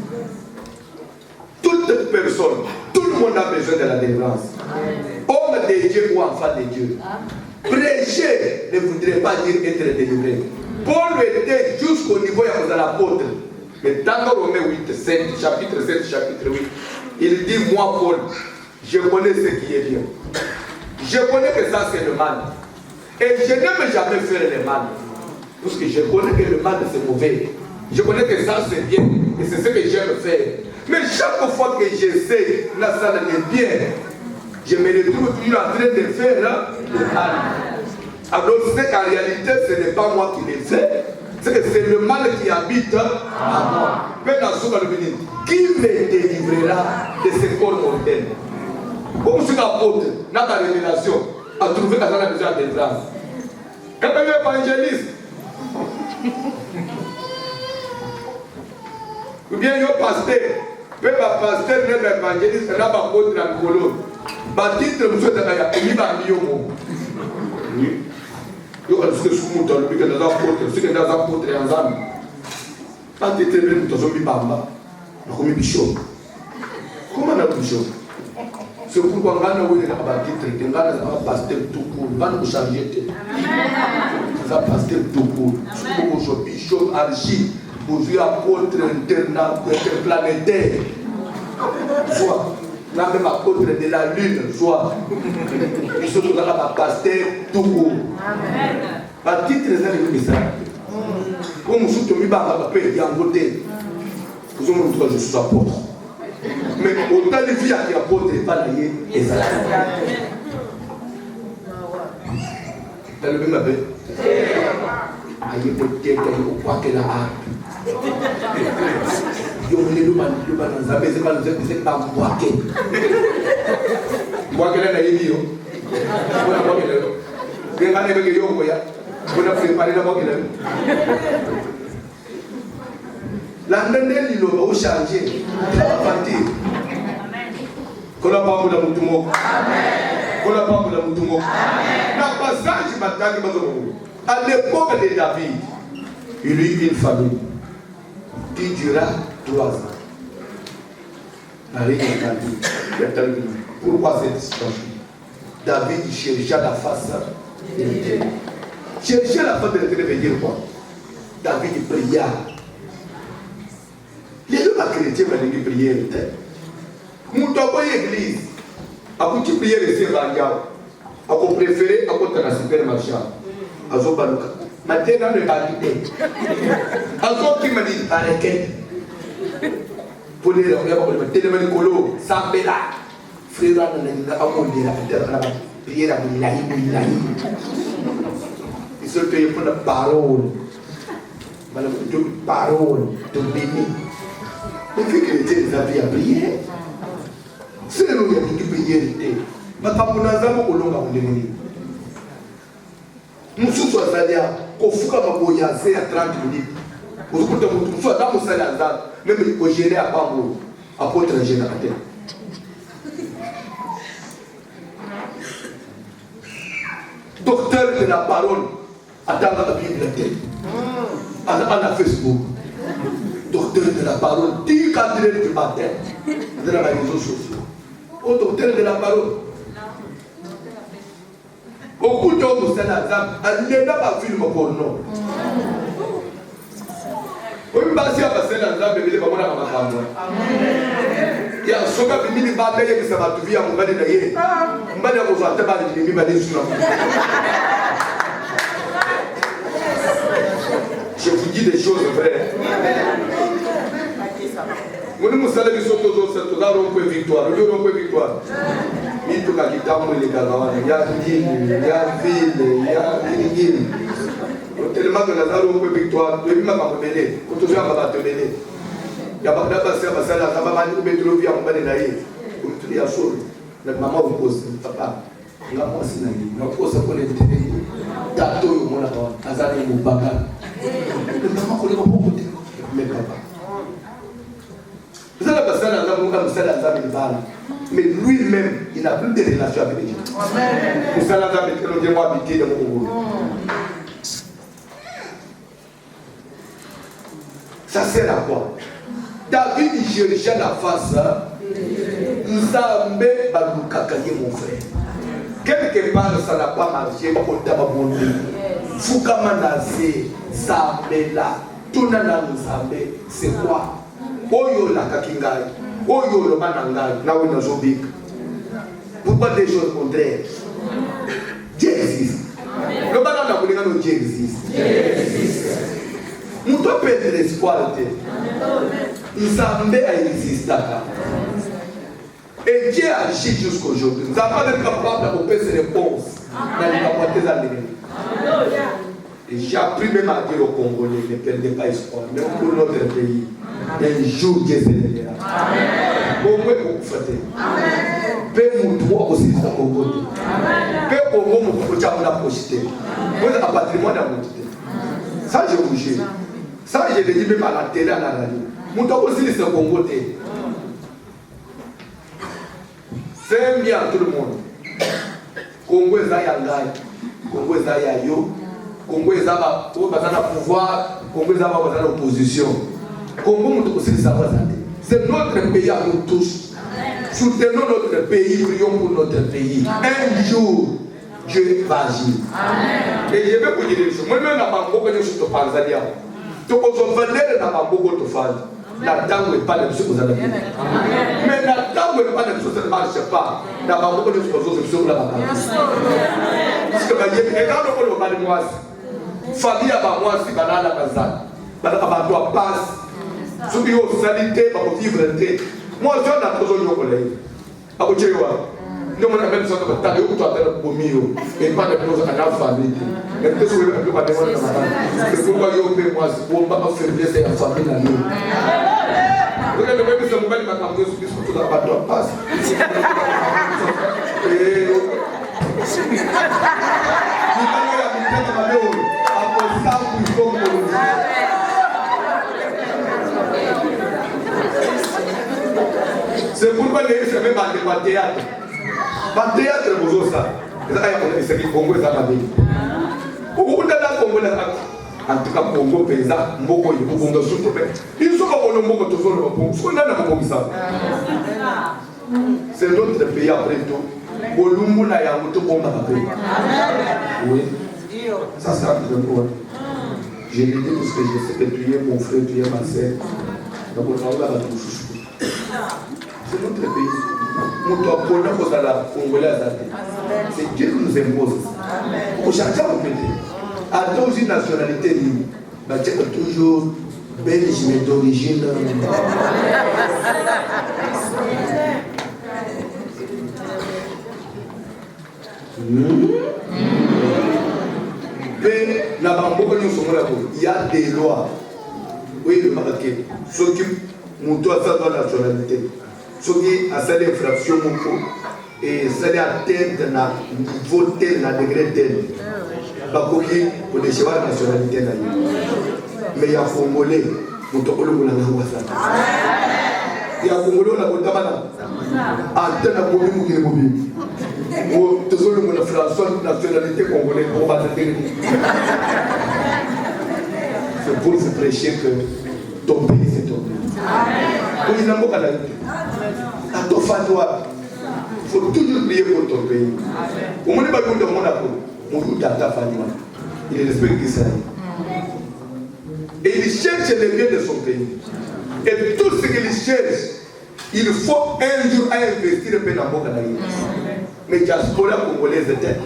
Speaker 2: Toute personne, tout le monde a besoin de la délivrance. Homme de Dieu ou enfant de Dieu. Prêcher ne voudrait pas dire être délivré. Paul était jusqu'au niveau de l'apôtre. Mais dans Romains 8, 7, chapitre 7, chapitre 8, il dit, moi Paul, je connais ce qui est bien. Je connais que ça c'est le mal. Et je n'aime jamais faire le mal. Parce que je connais que le mal c'est mauvais. Je connais que ça c'est bien. Et c'est ce que j'aime faire. Mais chaque fois que j'essaie, la salle est bien. Je me retrouve toujours en train de faire le mal. Alors c'est qu'en réalité, ce n'est pas moi qui le fais. C'est que c'est le mal qui habite en moi. Mais dans ce cas, qui me délivrera de ce corps mortel? Comme si l'apôtre, dans ta révélation, a trouvé qu'elle a besoin de délivrance. Quand elle est évangéliste, ou bien le pasteur, Même le pasteur, même l'évangéliste, il y a un apôtre dans le colon. Le titre, monsieur, c'est qu'il y a un million. Oui. Il y a un apôtre, il y a un apôtre, il y a un apôtre. Quand tu es très bien, tu as un bamba. Tu as un bishop. Comment on a un bishop? C'est pourquoi on a un titre, on a un pasteur tout court. On va nous changer. C'est un pasteur tout court. C'est un bishop, archi. Aujourd'hui, apôtre interplanétaire. Soit, la même apôtre de la lune, soit. Ils sont tous un pasteur tout court. À titre de ça, comme je suis mis par la paix, il y a un côté. Je suis apôtre. Mais autant de filles qui apôtre, pas d'ailleurs, et ça. Tu as le même appel? Aïe, peut-être, on croit qu'elle a hâte. Il y a le ban dans la maison, c'est pas moi qui. Moi qui l'ai dit, on a préparé la moquette. L'année, il va changer. Il va partir. Qu'on n'a pas de mouton. Qu'on n'a pas de mouton. Dans le passage, à l'époque de David, il eut une famille qui dura 3 ans. La reine David. Pourquoi cette situation? David chercha la face de l'Éternel. Chercher la face de l'Éternel veut dire quoi? David pria. Les deux chrétiens vont prier l'Éternel. Nous avons l'église. Après tu prier les Sébastien. Après préféré, après tu as la supermarché. Azo baluka. Maintenant le validé. Azo qui m'a dit arrêtez. Pour les gens qui ont été colo, Sambela. Frère, on a amondé la prière à Moulaï. Ils sont payés pour la parole. De parole, de béni. Mais vu que les avis à prier, c'est le nom qui prier. Mais quand on a un peu de démoni. Nous sommes allés à Kofuka Maboya, c'est à 30 minutes. Vous écoutez, nous sommes dans mon salaire, même au gérer à Bambo, apôtre générateur. Docteur de la parole, attends la bibliothèque, à la Facebook. Docteur de la parole, 10 candidats du matin, de la réseaux sociaux. Au docteur de la parole. Beaucoup d'hommes, c'est la zone, elle n'a pas film pour nous. Oui, mais si on passe dans la zone, il va y avoir un femme. Il y a un soga qui dit va payer que ça va tout vivre à mon bas de d'ailleurs. On va dire qu'on va te parler de l'ennemi, sur je vous dis des choses vraies. Nous nous allons dire que nous avons une victoire. Nous avons une victoire. Il faut que nous ayons les gars. Il y a ville, il y a ville. Tellement que nous avons une victoire. Nous avons une mêlée. Nous avons une mêlée. Il y a pas de passer à passer là. Nous avons une trouver à mon bas de d'ailleurs. Il y a chose. La maman vous pose. Papa. La moi c'est naïf. Nous pose pour les télé. Tato yo mona kwa. Azali mubaka. Le maman qu'on est pas beaucoup. Mais papa. Vous allez passer à la mais lui-même, il n'a plus de relation avec Dieu. Vous allez habiter dans mon monde. Ça sert à quoi? David cherchait la face. Nzambe balukakaye mon frère. Quelque part, ça n'a pas marché. Foukamanazé, Zambela, Tunana Nzambe, c'est quoi? Oyo la kakingai, oyo le manangai, na wena zobik. Pourquoi des choses contraires? Dieu existe. Le banana vous dites Dieu existe. Nous devons perdre l'espoir. Nzambe a existé. Et Dieu agit jusqu'aujourd'hui. Nous n'avons pas été capables de faire ces réponses dans les capacités d'Amérique. Et j'ai appris même à dire aux Congolais, ne perdez pas espoir, même pour notre pays. Un jour, Dieu se lèvera. Au moins, vous faites. Peu moutoua aussi, ça Congo. Peu Congo, vous pouvez la projeter. Vous avez un patrimoine à monter. Ça, je vous jure. Ça, je le dis même à la télé, à la radio. Moutoua aussi, c'est Congo. J'aime bien tout le monde. Congo est à Yangai, Congo est à Yayo, Congo est à pouvoir, Congo est à l'opposition. Congo c'est notre pays à nous tous. Soutenons notre pays, prions pour notre pays. Un jour, Dieu va agir. Et je vais vous dire une chose. Moi-même, je suis en Tanzanie. Tu peux venir dans ma boue de fan. La dame n'est pas de ce que vous avez dit. Mais la dame n'est pas de ce que ça ne marche pas. Dans ma boue de ce que vous avez dit. Parce que je vais vous dire, moi, famille à moi, si banana Kazan. Banana doit passer. Ceux qui ont salité, pour vivre. Moi, je suis dans la zone de collègue. À vous dire, nous avons même sorte de taille où tu as pour mieux. Et pas de choses à la famille. Et que ce soit le plus important, c'est pourquoi je vais moi, pour ne pas faire blesser la famille à nous. Vous avez même ce moment, il m'a appris ce que tu as doit passer. Et c'est pourquoi les gens même à théâtre. Pas théâtre, vous avez ça. C'est qui Congo est à ma vie. Vous avez la Congo en tout cas Congo paysan, Moko il faut qu'on souffre. Ils sont pas pour le Moko toujours le Moko. Ce qu'on a dans Moko ça. C'est notre pays après tout. Bolumbu na ya mutu bomba après. Oui. Ça c'est un peu. Je l'ai dit parce que je sais que tu es mon frère, tu es ma sœur. Donc on va la toucher. C'est notre pays. C'est Dieu qui nous impose. Pour chacun au pays. À tous une nationalité libre. Toujours belge, mais d'origine. Mais il y a des lois. Oui, le marqué. Ceux qui ont la nationalité. Ceux qui ont fait l'infraction et c'est atteinte na niveau tel, na degré tel. Bakoki pour les chevaux de nationalité. Mais il y a Congolais, nous avons le il y a Congolais, on a le Tamana. Antenne à Bobi Mouké Bobi. Nous avons le François de nationalité congolaise pour battre. C'est pour se prêcher que ton pays c'est ton pays. Il faut toujours prier pour ton pays. Au moment où il respecte Israël. Et il cherche les biens de son pays. Et tout ce qu'il cherche, il faut un jour investir dans le pays. Mais diaspora congolaise est telle.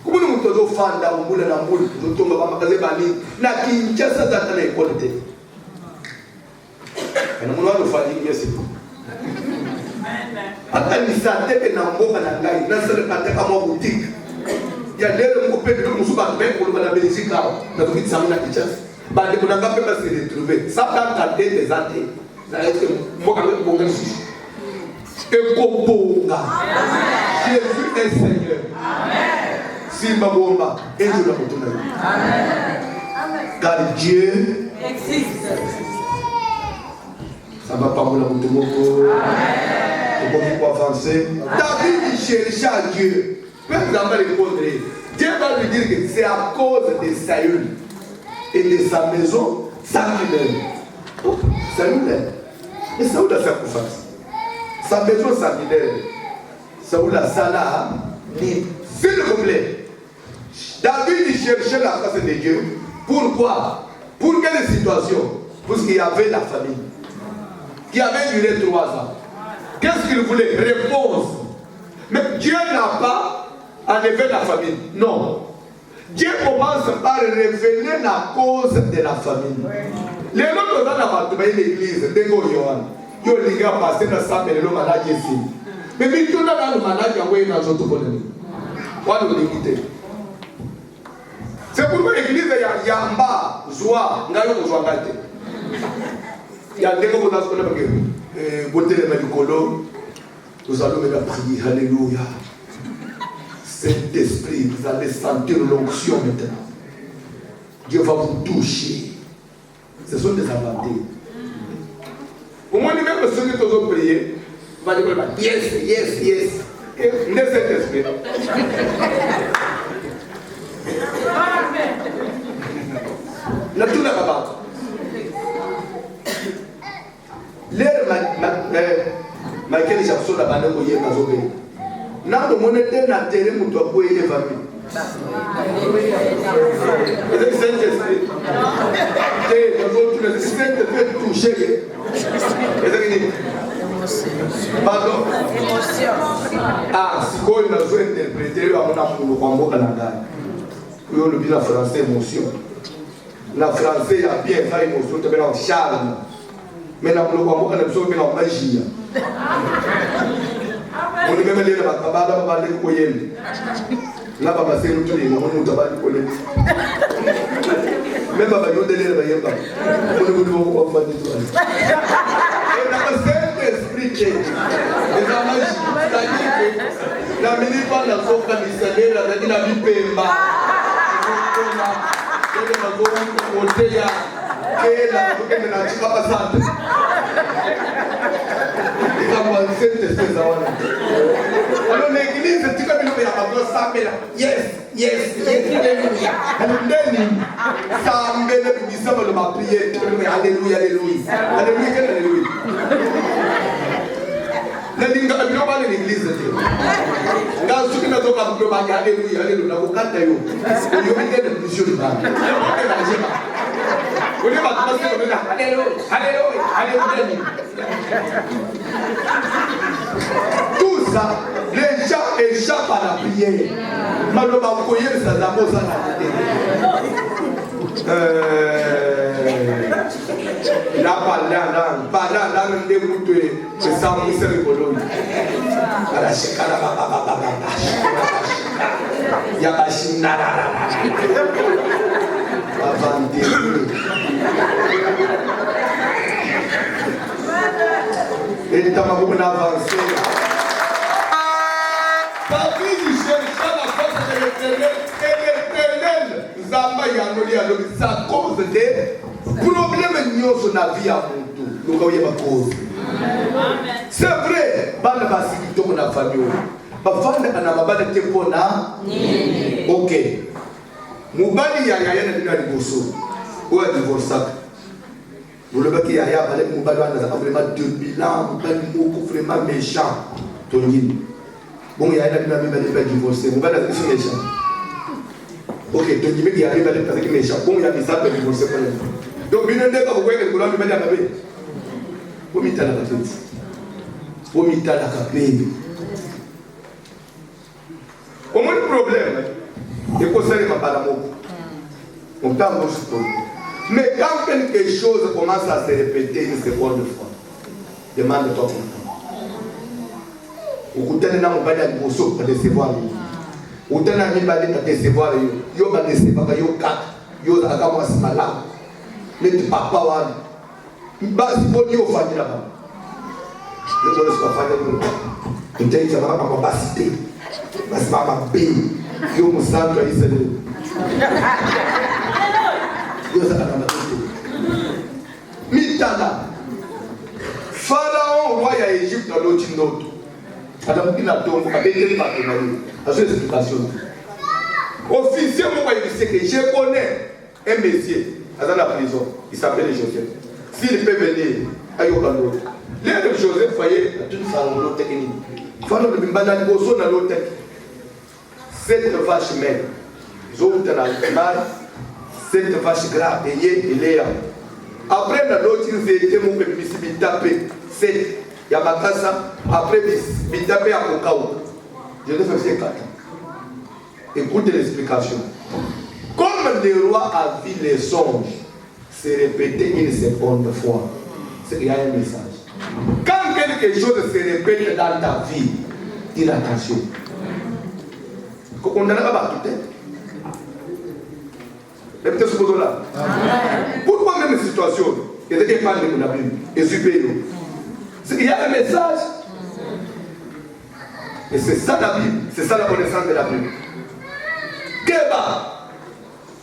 Speaker 2: Comment nous faisons faire dans le monde, nous tombons dans le monde, na Kinshasa dans l'école. Et nous allons faire bien c'est tout. Ata misate ke na mboka na ngai na sele pateka mo boutique ya lelo mo pe de musu ba me ko na Belgique na to kitsa na Kinshasa ba de ko na ngape ba se retrouver ça dans ta tête des années na être mboka mo bonga si e ko bonga Jésus est Seigneur amen simba bomba et Dieu la retourner amen car Dieu existe. Ça va pas pour la route de Moko. Il faut avancer. David chercha Dieu. Même dans le répondre, Dieu va lui dire que c'est à cause de Saül et de sa maison, Samuel. Samuel. Et Saül a fait confiance. Sa maison, Samuel. Saül a Salah. S'il vous plaît. David cherchait la face de Dieu. Pourquoi? Pour quelle situation? Parce qu'il y avait la famille qui avait duré 3 ans. Qu'est-ce qu'il voulait? Réponse. Mais Dieu n'a pas enlevé la famille. Non. Dieu commence par révéler la cause de la famille. Les autres dans l'église, les Goyohan, ils ont dit à passer dans sa maison, le malade ici. Mais tout le monde le malade, il y a un autre bonhomme. Quoi nous l'équiter? C'est pourquoi l'église, il y a Yamba, Zoua, Ngayo, Zoua, Gate. Il y a des gens qui ont beauté de Médicolo. Nous allons maintenant prier. Alléluia. Saint-Esprit, vous allez sentir l'onction maintenant. Dieu va vous toucher. Ce sont des inventés. Au moins, même ceux qui ont prié, va dire yes, yes, yes. Et ne cet esprit. La tout n'a pas. L'air Michael Jackson a banné au Yémen Zobé. N'a de monnaie n'a terre mon toit pour les familles. Le Saint-Esprit. Le Saint-Esprit touché. Pardon. Ah, si quoi il a joué interpréter à mon amour en mot canada. Oui, on le dit la français émotion. La français a bien fait émotion, tu es en charme. Mais la mot canada, tu es en magie. On est même allé là-bas, on va aller au Yémen. Là, on va passer le tour, on va aller au Yémen. Même si on va aller au Yémen, on va aller au Yémen. Esprit la minute pas la soca du salaire la vie la vie pemba alors l'église tu comme il y a pas yes yes alléluia alléluia ça me dit ça le ma prière alléluia alléluia alléluia la linga abino bale l'église nga suki na toka abino bale alléluia alléluia ko kata yo yo ende de mission de bale ko na jema ko le ba ko se ko na alléluia alléluia alléluia tout ça les gens échappent à la prière maloba ko yesa na moza na la parla de mutué c'est ça mon cerveau à la chekara ya bashina avante et t'as beaucoup avancé David chercha la force de l'Éternel et l'Éternel Zamba Yangoli a l'homme ça cause de problème nyonso na vie à mutu loka oyeba cause c'est vrai bana basiki to na famille bafanda na mabana te pona ok mubali ya na dina liboso ou a divorcé vous le baki ya bale mubali wana za vraiment de bilan mubali moko vraiment méchant tongini bon ya na dina mibali divorcé mubali c'est méchant ok tongini ki ya bale parce que méchant bon ya bisa divorcé pour donc bien ndeka ko kweke kulambi bali akabe vomitala katoti vomitala kapebe au moins le problème est que ça ne va pas la mot on t'a mot mais quand quelque chose commence à se répéter une seconde fois demande-toi pourquoi ukutane na mbali aliboso pa décevoir utana mibali pa décevoir yo ba décevoir yo kat yo akamwa simala mais papa wana basi boni ofanya là-bas le monde se va faire une telle ça va pas basi basi mama be yo musantu aisele yo ça va mitana Pharaon roi ya Égypte dans l'autre note adam ina tombe abeteli bato na lui à cette explication officier moi il sait que je connais un monsieur dans la prison, il s'appelle Joseph. S'il peut venir, ayo l'autre. L'air de Joseph, voyez, la toute femme l'autre technique. Femme de Bimbana Bosso dans l'autre. Cette vache mère, ils ont dans la mal, cette vache grave, et Léa. Après, dans l'autre, ils étaient mon petit tapé. C'est Yamakasa, après, il tapé à Kokao. Je vais faire 4 ans. Écoutez l'explication. Comme le roi a vu les songes se répéter une seconde fois, il y a un message. Quand quelque chose se répète dans ta vie, dis attention. On n'a pas tout. Répétez ce mot-là. Pourquoi même cette situation? Il y a des gens qui parlent de la Bible et supérieur. Il y a un message. Et c'est ça la Bible, c'est ça la connaissance de la Bible. Kéba.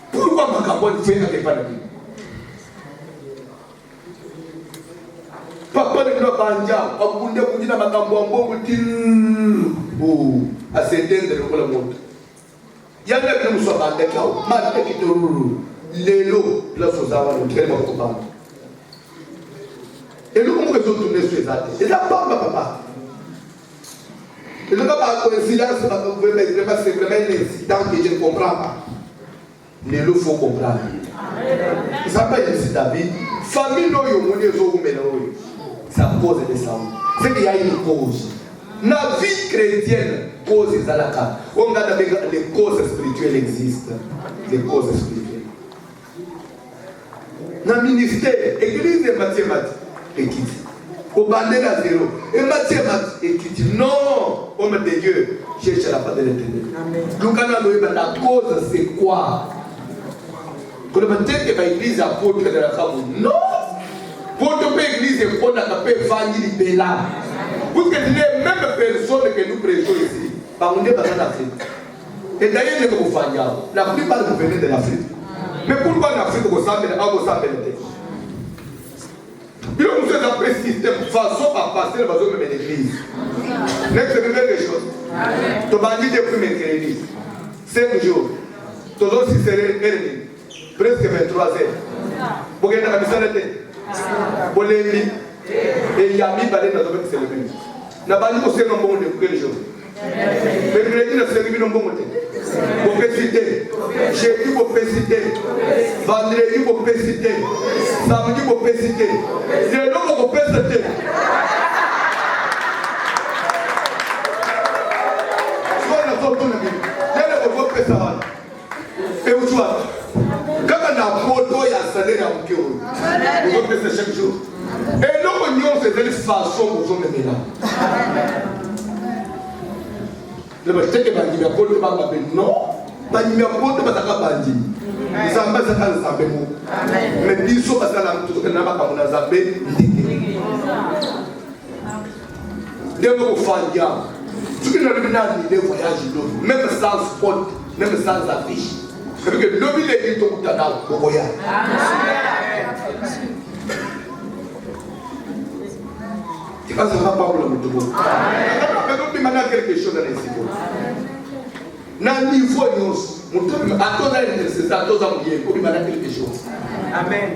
Speaker 2: Pourquoi ma campagne fait avec la Bible? Papa de la banja, abunde kujina makambo ambongo til a s'éteindre le monde. Yanda que nous sommes en déclin, mal qui te l'élo, la sosawa, le très bon combat. Et nous, comment ils ont tourné sur les athées? Et là, papa. Et là, par coïncidence, c'est vraiment un incident que je ne comprends pas. L'élo, il faut comprendre. Vous savez, ici David, famille, non, ça cause des sangs. C'est qu'il y a une cause. La vie chrétienne, cause est à la carte. On a les causes spirituelles existent. Les causes spirituelles. Dans le ministère, l'église des mathématiques, équité. Au bandé à zéro. Et mathématiques, équité. Non, homme de Dieu, cherche la part de l'éternel. La cause, c'est quoi? Quand on dit que l'église apôtre de la Kabou, non! Pour que l'église est bonne, on peut vendre les là. Parce que les mêmes personnes que nous prêchons ici, on est dans l'Afrique. Et d'ailleurs, nous sommes en la plupart vous venez de l'Afrique. Mais pourquoi en Afrique, vous savez, vous savez bien, vous êtes après système, façon par passer, vous avez même l'église. N'est-ce pas quelque chose? Tu m'as dit depuis mercredi, 5 jours, tu as aussi serré presque 23 heures. Vous avez la mission de Bolémi et Yami Balé dans le domaine de l'église. N'a pas dit que c'est un bon de quel jour. Mercredi, c'est le bon côté. Vous pouvez citer. Jeudi, vous pouvez citer. Vendredi, vous pouvez citer. Samedi, vous pouvez citer. C'est là que vous pouvez citer. Et vous voyez, quand on a photo, il y a un salaire à vous vous faites chaque jour. Et nous, on fait de façon pour vous mener là. Le matin que bandi a photo, non, bandi a photo, parce que bandi. Ils sont pas ça dans le sabemo. Mais ils sont pas ça dans le tout que n'a pas comme on a zappé. Les gens font bien. Tout le monde a des voyages même sans sport, même sans affiche. C'est que l'homme est dit tout à l'heure au voyage. Tu vas savoir pas pour le monde. Mais maintenant quelque chose dans les cibles. Dans le niveau nous, à toi c'est à toi mouillé pour maintenant quelque chose. Amen.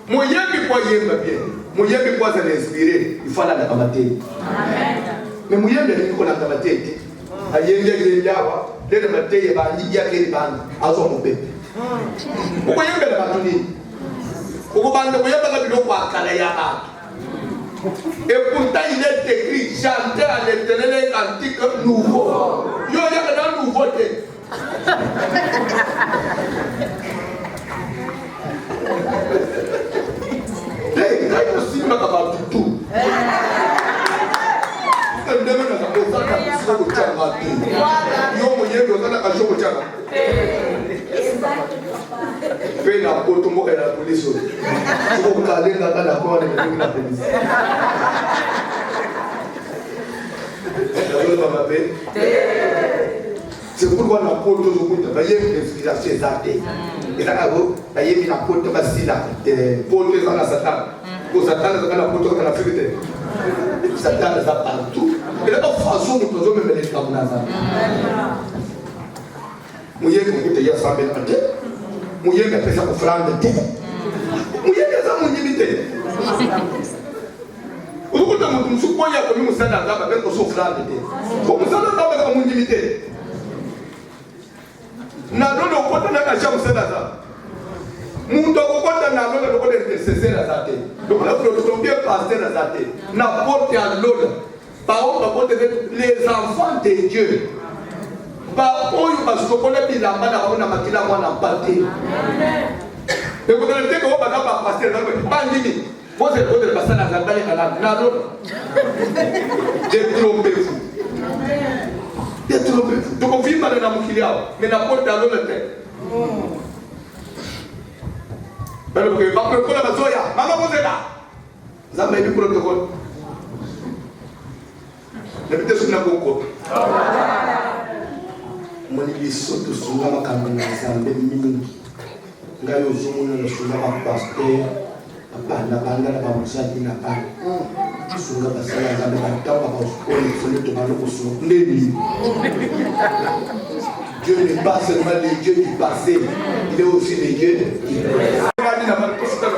Speaker 2: Mouillé puis quoi y est bien. Mouillé puis quoi ça l'inspirer. Il faut la cabater. Amen. Mais mouillé bien qu'on a cabaté. Ayé yawa. Les matin, il va y a les bandes à son bébé. Pourquoi il y a des bâtonnets? Pourquoi il y a des bâtonnets? Et pourtant, il est écrit chanter à l'éternel antique nouveau. Il y a un nouveauté. Il y a aussi un tout. Fais la porte, moi et la police. Tu vas regarder la porte et la police. C'est pourquoi la porte il y a une inspiration exacte. Et là, il y a une porte facile là. Porte dans la Satan. Pour Satan, dans la porte dans la fête. Satan est partout. Et là, de toute façon, nous faisons même les camps. Mouillé que vous avez 100 000 ans. Mouillé que vous avez offrande. Mouillé que vous avez limité. Vous avez dit que vous avez commis un salaire avec vos offrandes. Vous avez dit limité. Nous avons dit que vous avez un salaire. Nous avons dit que vous avez intercessé la zate. Donc, nous avons bien passé la zate. N'importe à l'autre. Par contre, les enfants de Dieu. Par contre, parce que vous avez dit que vous avez dit que vous avez dit. Et vous avez dit que vous avez passé. Vous avez passé la zate. Détrompez-vous. Détrompez-vous. Donc, on vit mal dans mon client. Mais n'importe à l'autre. Mais le protocole est là. Maman, vous êtes là. Vous avez vu le protocole. Le petit sur la coco. Mon église saute sur la caméra. C'est un peu minime. Gaïo Zoumou, le pasteur. Papa, na banga na bamusaki na banga. Sunga basala na batawa ba osukoli fone to baloko sur neni. Dieu n'est pas seulement le Dieu du passé, il est aussi le Dieu du présent. Regardez la main pour ça là.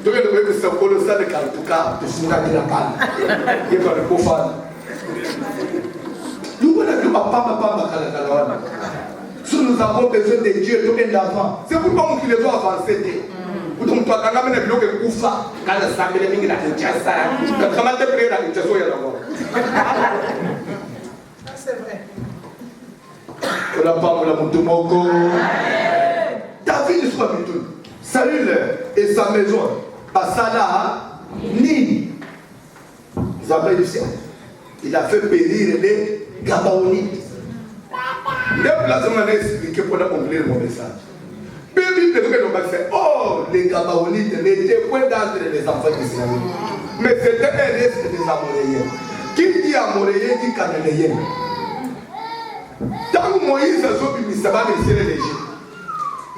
Speaker 2: Donc le bébé c'est colossal de Kaltuka, de Sunga de la banga. Il va le profane. Nous connaissons papa kala. Si nous avons besoin de Dieu, tout est d'avant. C'est pourquoi nous les doit avancer. Donc, toi, quand même, tu as Koufa, quand le sang est mis dans le Tchassa, comment tu prier dans le Tchassa, il y a d'abord.
Speaker 3: C'est vrai.
Speaker 2: On n'a pas la Montemoko. David soit tout. Saül et sa maison. Asala, Ni. Ils avaient du ciel. Il a fait périr les Gabaonites. Déplacement a expliqué pour accomplir mon message. Oh, les Gabaonites n'étaient point d'entre les enfants d'Israël. Mais c'était un reste des Amoréens. Qui dit Amoréens dit Cananéens. Tant que Moïse a sauvé Missaba, il s'est léger.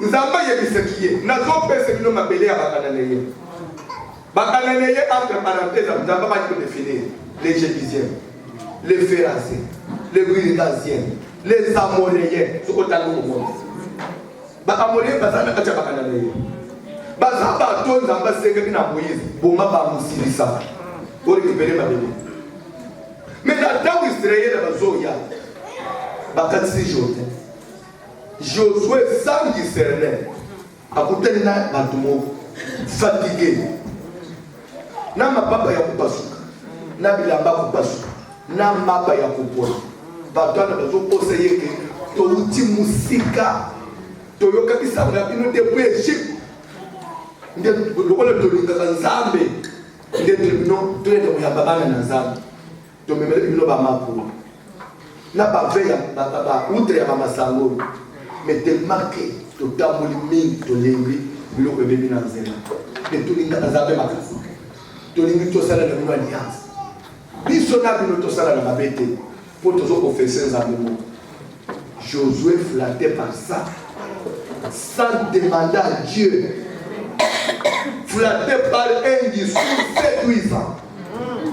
Speaker 2: Nous avons pas eu ce qui est. Nous avons fait ce que nous appelons les Cananéens. Les entre parenthèses, nous n'avons pas pu définir les Jébusiens, les Phéraciens, les Girgasiens, les Amoréens, ce qu'on a dit au monde. Amoréens, bazana kacha Cananéens. Bazana bato nzamba senge na Moïse, boma ba musirisa. Pour récupérer ma bébé. Mais la dame Israël va zoya. Bakatsi Josué. Josué sans discerner. A côté de na batumo fatigué. Na mapapa ya kupasuka. Na bilamba kupasuka. Na mapa ya kupona. Batwana bazo conseiller que to uti musika. To yoka kisanga bino depuis Égypte. Nde lokola to linga nzambe. Nde tribunal to ende ya babana na nzambe. To memele bino ba mapu. Na ba veya ba outre ya mama sango. Mais tellement que to tamuli mingi to lengi bilo ko bebi na nzela. De to linga nzambe makasi. To lingi to sala na mwa alliance. Biso na bino to sala na mabete. Pour toujours confesser nzambe mo. Josué flatté par ça. Sans demander à Dieu, flatté par un discours séduisant.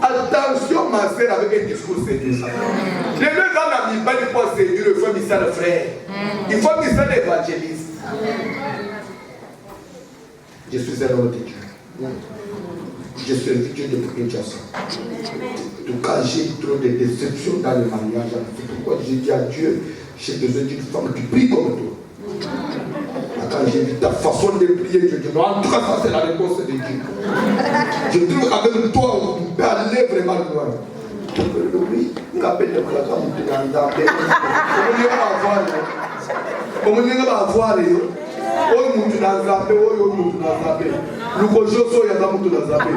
Speaker 2: Attention, ma soeur, avec un discours séduisant. Les deux ans n'ont pas de quoi séduire, il faut misser le frère. Il faut misser l'évangéliste. Je suis un homme de Dieu. Je suis un Dieu de prédication. En tout cas, j'ai trop de déceptions dans le mariage. C'est pourquoi j'ai dit à Dieu, j'ai besoin d'une femme qui prie comme toi. Quand j'ai vu ta façon de prier, je dis non, en tout cas, ça c'est la réponse de Dieu. Je trouve qu'avec toi, on peut aller vraiment loin. Oui, on appelle le Kaka Moutounazambe. Comment on va avoir Oh Moutounazambe, oh Moutounazambe. Le Kojo Soya Moutounazambe.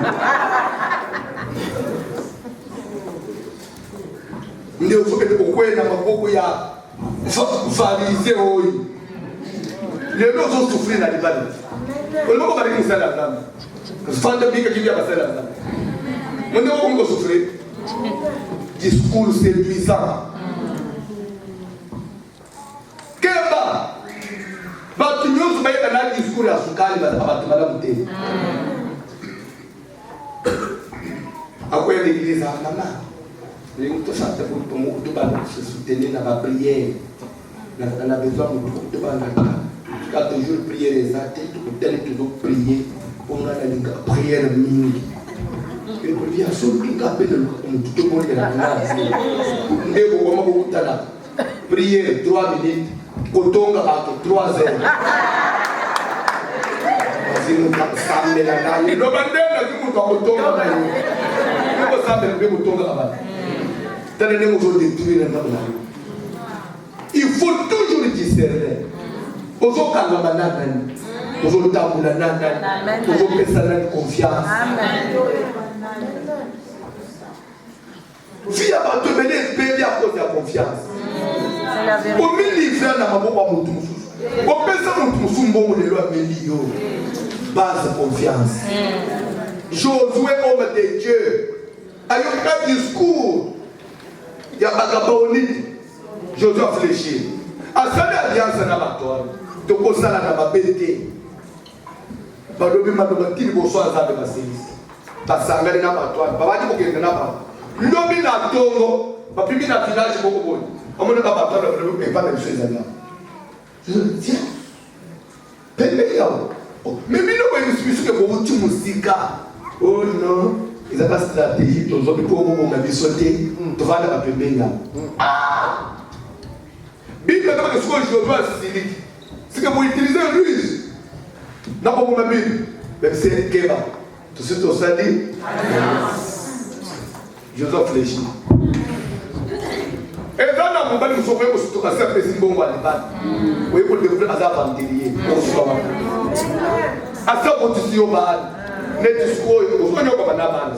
Speaker 2: Il faut que tu aies beaucoup de variété. Les gens ont souffert dans les balles. On ne peut pas parler de ça là. Fan de bique qui vient passer là. On ne peut pas souffrir. Discours séduisant. Kemba. Tu nous mets un discours à Soukali, madame Té. À quoi l'église a maman? Les gens qui se soutenir dans la prière. On a besoin de quand toujours prier les athées, tel toujours prier, on a la prière mingi. Et pour dire, ce qui appelle tout le monde est là. Prier 3 minutes, Kotonga à 3 heures. Si nous sommes là, nous demandons à nous Kotonga. Nous sommes Kotonga. Il faut toujours discerner. Ozo kalama nanani, ozo tamula nanani, ozo pesa nani confiance. Fille à te mener bébé à cause de la confiance. Au milieu de la maman wa mutu musu. Au pesa mutu musu mbongo de loi melio. Base confiance. Josué homme de Dieu. Avec un discours, il y a pas de Josué a fléchi. À cette alliance na bato. Donc ça là na babete balobi matokatili bosoa nzambe baselisi basangani na batwana babandi kokende na bango lobi na tongo bapimi na village moko boye omonaka batwana balobi epana biso ezali awa pembe yawo mais biloko ebisuke bobuti mosika oh non ezaka stratégie tozobi mpo obobonga biso te tovandaka pembeni yawo bible kaka sikoyo jehova asiliki sike boutilize ruse na kobonga bible bebise keba tosi tosali joseph flechi eza na mobali mosuku oye kosutuka se apesi mbongo alibani oye kodevole aza avanterie osuka wana asa kotisi yo bana neti sikoyo osonyokama na bana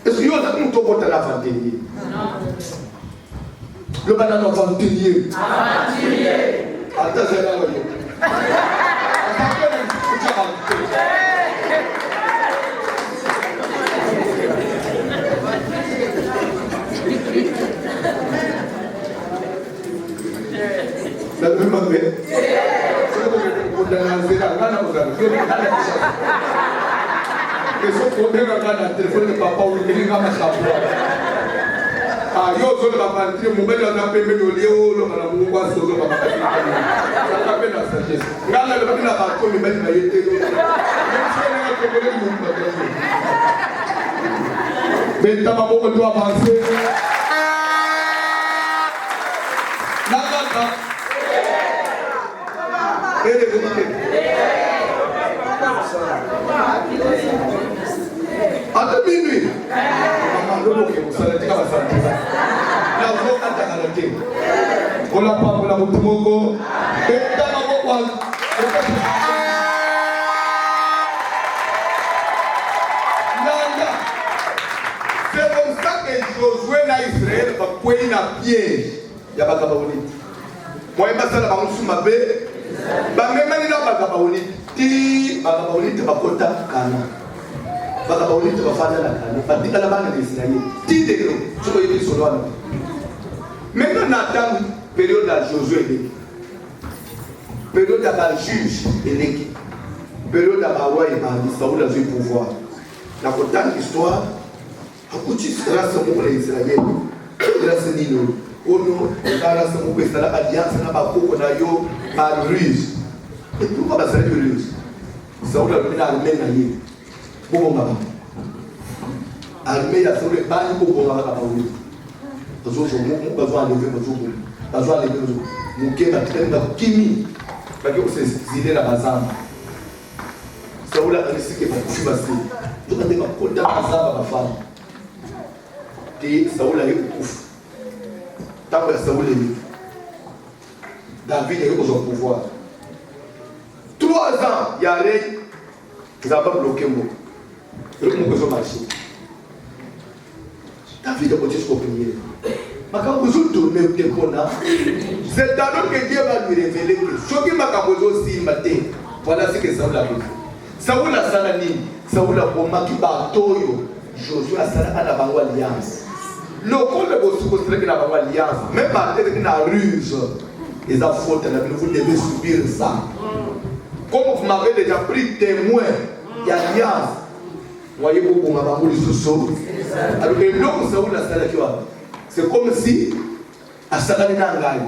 Speaker 2: eske yo ozaki moto okota na avanterie yo bana na avanterie ata zelao yo Ata minuit. C'est comme ça que Josué na Israël va courir un piège. Il y a pas de moi, je vais vous dire que même si vous avez un kota kana bakabaulite bafana la kana badika la bana d'Israël ti de gros soko yebi solo wana maintenant n'attend période de Josué eleki période de juge eleki période de roi et Saoul a eu pouvoir na kotanga histoire akuti race moko ya Israël race nino ono race moko esala alliance na bakoko na yo par ruse et pourquoi basala ruse Saoul a donné l'armée na ye bonga ba armée ya Saoul ba ni bonga ba ba wuli bazo zo mo bazo enlever bazo enlever muke ba tenda kimi ba ke se zile la bazamba Saoul a risqué ba kufi ba se to ka ndeka kota bazamba ba fana ti Saoul a eu kufi tango ya Saoul ni David a eu au pouvoir 3 ans, il y a rien qui n'a pas bloqué moi. Le monde peut marcher. David a continué ce qu'on peut dire. Mais quand vous tournez au Tekona, c'est alors que Dieu va lui révéler que ce qui m'a causé aussi matin, voilà ce que Saoul a fait. Saoul a salani, Saoul a bomaki batoyo, Josué a salani à la bango alliance. Le compte de vos supposés que la bango alliance, même par terre qui n'a ruse, les fautes, vous devez subir ça. Comme vous m'avez déjà pris témoin, il y a alliance. Voyez beaucoup, ma maman, les sous-sauts. Alors que l'homme, c'est comme si, à Sakane Nangaï,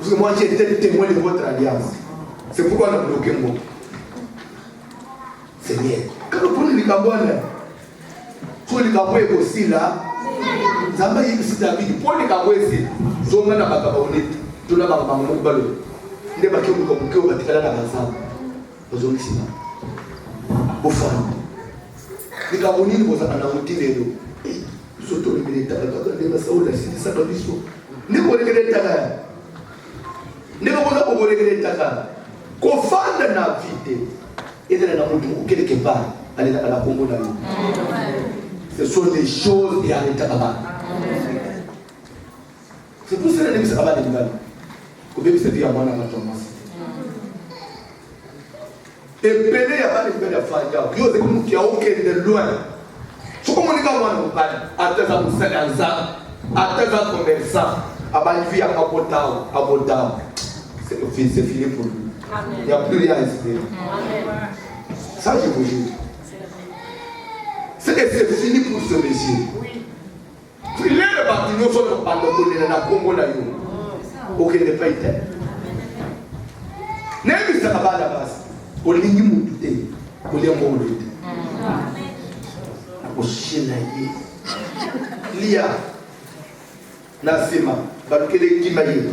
Speaker 2: parce que moi j'ai été témoin de votre alliance. C'est pourquoi on a bloqué moi. C'est bien. Quand vous prenez les Gabouans, pour les Gabouans aussi là, Zamba y est David, pour les Gabouans ici, Zoma n'a pas Gabouanais, tout n'a pas Gabouanais, il n'est pas que vous avez un peu de temps. Bazolisi bofana nikabonini bozana na mutilelo soto libeta kaka ndeba Saoul asisa kabiso ndiko lekeleta kaya ndiko boza ko lekeleta kaya ko fanda na vite ezela na mutu quelque part alena kala Kongo na yo ce sont des choses et arrêta kaba c'est pour cela que nous avons des gars ko bébé c'est bien moi na Thomas et Pelé a pas de faire fanja. Yo c'est comme qui a aucun de loin. Ce qu'on dit quand on parle, à tes amis à tes commerçants, à Balivi à Abotao, c'est fini pour lui. Il n'y a plus rien à espérer. Ça, je vous jure. C'est que c'est fini pour ce monsieur. Puis là, le bâtiment sur le Congo, aucun n'est pas été. N'est-ce pas la base? Au ligne moutée, au ligne moutée. Au chien Lia, Nasima, Balkele Kimaye,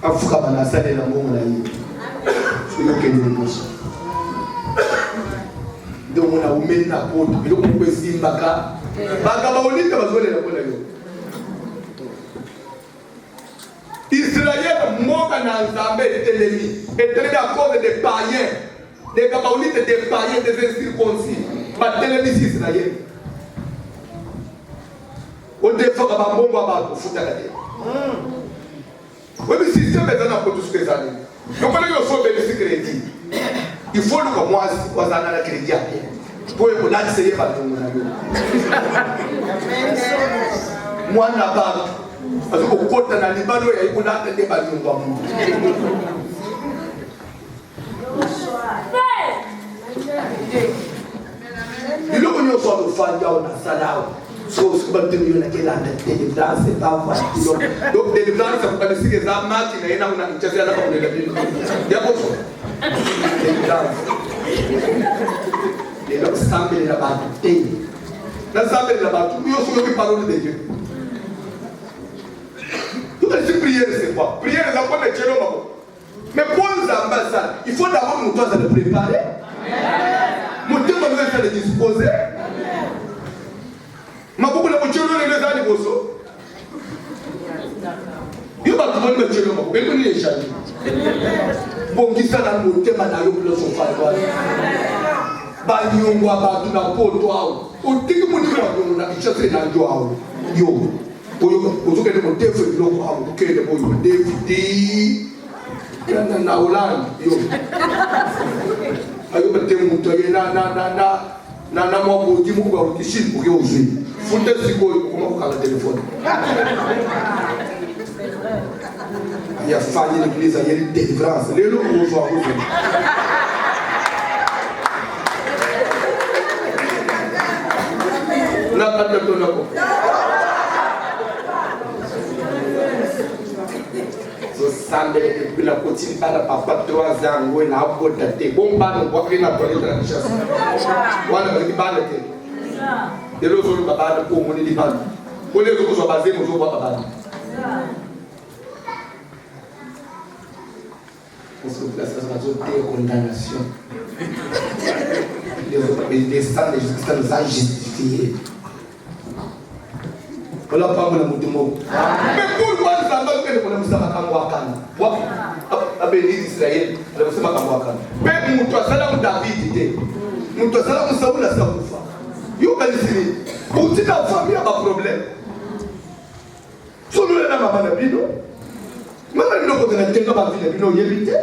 Speaker 2: Afra Banasale la Monaï. Je ne sais pas. Donc on a ouvert la porte, et donc on peut se dire Baka. Baka Baoli, tu vas jouer la Monaï. Israël, moi, quand on a été l'ennemi, était à cause des païens, des Gabaolites, des païens, des incirconcis. Mais l'ennemi, c'est Israël. On défend un bon moment pour foutre la terre. Oui, mais si c'est maintenant pour tout ce que ça dit. Donc, on a eu un de crédit. Il faut que moi, si on a un crédit à bien. Pour que vous n'ayez pas de moi, je n'ai pas. Parce que côté dans le Liban, il y a eu un débat de il y a un c'est pas vrai. Donc, délivrance, ça veut dire que les âmes qui n'ont pas de il y a beaucoup. Délivrance. Les gens semblent là-bas. Dans semblent là-bas, tout le monde est parole de Dieu. Tout le prière, c'est quoi? Prière, c'est quoi? Mais pour les ambassades, il faut d'abord nous tous le préparer. Mon Dieu va nous faire le disposer. Ma beaucoup de gens ne les ont pas. Il va tout le monde me tuer le mot. Mais vous n'avez jamais. Bon, qui s'en a monté, ma naïo, le sofa. Banyongwa batu na poto au. Otiki muni wa na kichase na njo au. Yo. Oyo ozoke mo defu loko au. Okele mo yo David. Na Holland yo. Ayo bete muto ye na mo bodi mo ba kishin ko yo uzi. Funde siko ko mo ka telefone. Il y a failli l'église, il y a une délivrance. Les loups vont voir où on n'a pas de temps. Je sens que la cotine par la papa 3 ans, où il a apporté bon ban, on voit qu'il a donné de la chasse. On a dit ban. Et l'autre, on va pas pour mon édiban. Pour les autres, on va baser, on va pas. Parce que la situation de condamnation. Les sangs de justice nous a justifiés. Voilà pas mon amour. Mais pourquoi nous avons fait le problème de Wakana? Abéni d'Israël, le Moussa Wakana. Mais nous avons David, nous avons Saoul à Saoufa. Yo Kalisini, pour toute la famille a un problème. Solo la maman de Bino. Maman ne peut pas tenir ma vie de Bino Yébité.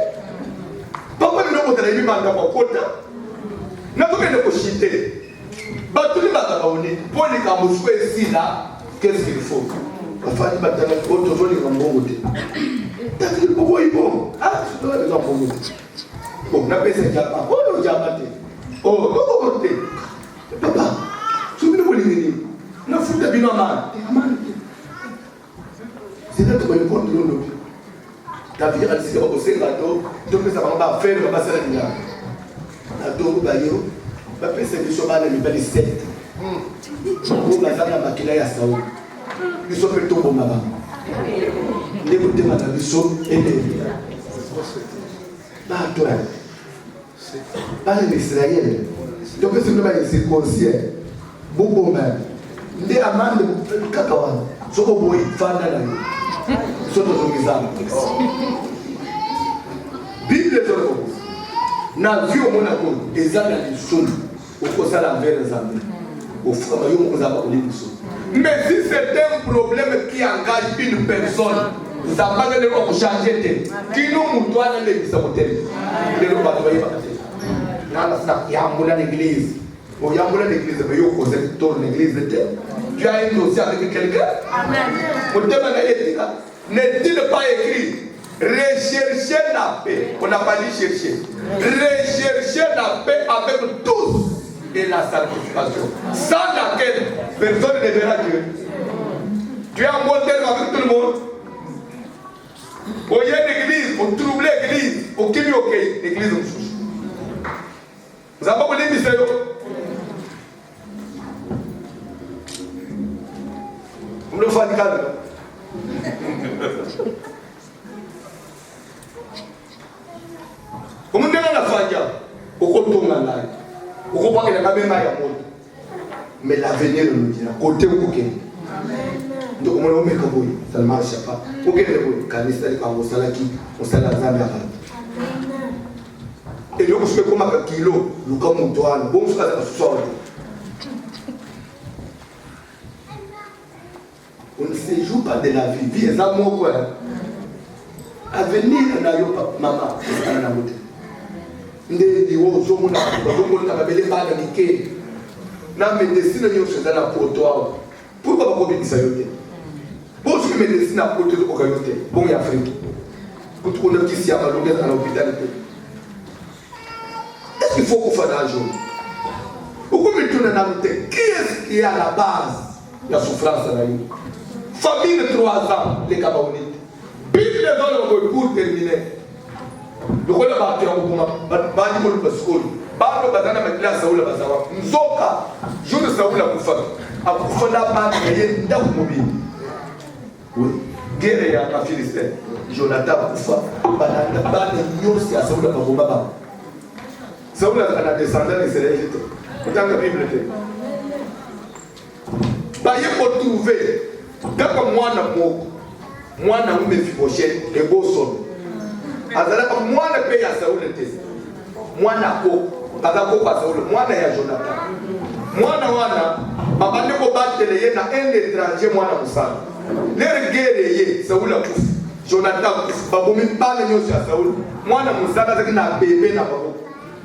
Speaker 2: Papa ne peut pas tenir ma vie de Kota. N'a pas de possibilité. Tous les matins, pour les Kamoussou ici là, qu'est-ce qu'il faut? La famille va tenir autre chose qui va monter. T'as dit pourquoi il faut? Ah, tu dois les envoyer. Bon, on appelle ça Diamant. Oh, le Diamant. Oh, comment monter? Papa, tu veux nous dire? On a foutu de Bino Aman. C'est là que tu vas nous prendre de l'eau. Ta vie a dit que tu vas donc ça va faire, va passer la nuit. La tour bayo, va passer le chemin de l'hiver 7. Pour la zone à Makila et à Saoul. Ils sont plutôt bons là-bas. L'écoutez madame, ils sont aidés. Pas toi. Pas les Israéliens. Donc c'est une manière circoncis. Beaucoup même. Des amandes de cacao. Soko boy, fan là. Soto zongizana. Bible est na vie au monde ezana lisoni okosala vers Zambie au frère yo mokozaba olibiso. Mais si c'est un problème qui engage une personne, ça va pas de changer tête. Qui nous moutoine les bisa motel. Les lois de baïba. Nana ça yambula l'église. Au yambula l'église mais yo cause tourne l'église de terre. Tu as un dossier avec quelqu'un? Amen. N'est-il pas écrit
Speaker 3: Rechercher la paix. On n'a pas dit chercher. Rechercher la paix avec tous et la sanctification. Sans laquelle personne ne verra Dieu. Tu es en bon terme avec tout le monde. Pour y aller l'église, pour troubler l'église, pour qu'il y ait l'église en souche. Vous n'avez pas voulu dire ça? Vous le faites calme. Comment dire la fanja? Pourquoi tomber là? Pourquoi pas qu'il y a même à mais l'avenir nous dira côté où côté. Donc on met comme oui, ça ne marche pas. Ok les oui, quand les stars quand on salaki, on salazame là. Et donc je fais comme un kilo, le comme on doit, bon ça ça sort. On ne se joue pas de la vie, vie est amour quoi. Avenir n'a pas maman, c'est un amour. Ndé di wo zo mona ba na babele ba na nike na médecine yo se na poto pourquoi pas ko bibisa yo te bon ce médecine a poto ko ka yo te bon ya Afrique pour tout le qui s'y a malongé à l'hôpital est-ce qu'il faut qu'on fasse un jour pourquoi me tourne na mute qui est qui est à la base la souffrance là famille de 3 ans les Camerounais puis les autres pour terminer. Le rôle de la bâtiment, azala ko mwana pe ya Saul te mwana ko kaza ko pa Saul mwana ya Jonathan mwana wana babande ko batele ye na un étranger mwana musala les guerre ye Saul a kufa Jonathan babomi bana nyoso ya Saul mwana musala zaki na bebe na babo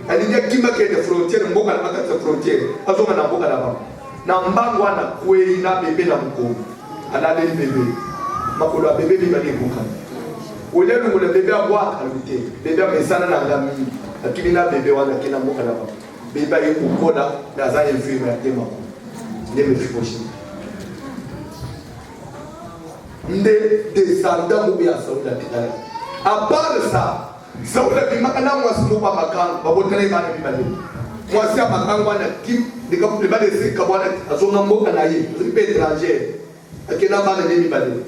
Speaker 3: alije kimba ke de frontière mboka na makata frontière azonga na mboka na babo na mbango wana kwei na bebe na mkongo alale bebe makolo ya bebe bibali kuka. Au lieu de le bébé à boire à lutter, bébé à mesana na ngami, akibina bébé wana kina mboka na baba. Bébé ayo kukoda na za enfume ya tema ko. Ndeme fiboshi. Nde descendant mu ya Saouda kitala. À part ça, Saouda bi makana mwasi mo ba makang, babotele ba na bibale. Mwasi ya makang wana kim de ka le ba de se ka wana azonga mboka na ye, ripe étranger. Akina ba na bibale.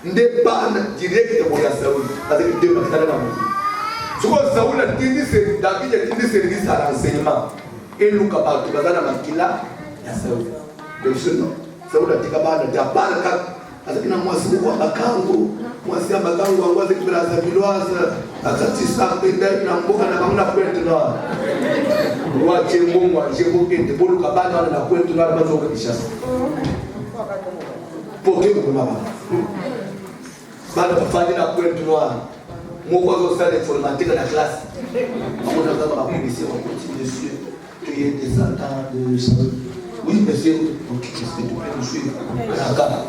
Speaker 3: Nde bana direct pour ya Saoul avec deux batailles dans le monde. Ce que Saoul a dit c'est David a dit service à l'enseignement et Luka ba tu bazana makila ya Saoul. Donc ce non Saoul a dit kabana ya baraka avec na mwasi kwa bakango mwasi ya bakango wangu avec braza biloise akati sa penda na mboka na banguna kwetu na roi Chembo wa Chembo kende bolu kabana na kwetu na bazo kwa Kishasa. Poke ko mama. Bana bafanya na kwetu noa moko zo sala informatique na classe on a d'abord la commission on continue dessus tu es descendant de Saoul oui monsieur ok est-ce que tu peux nous suivre d'accord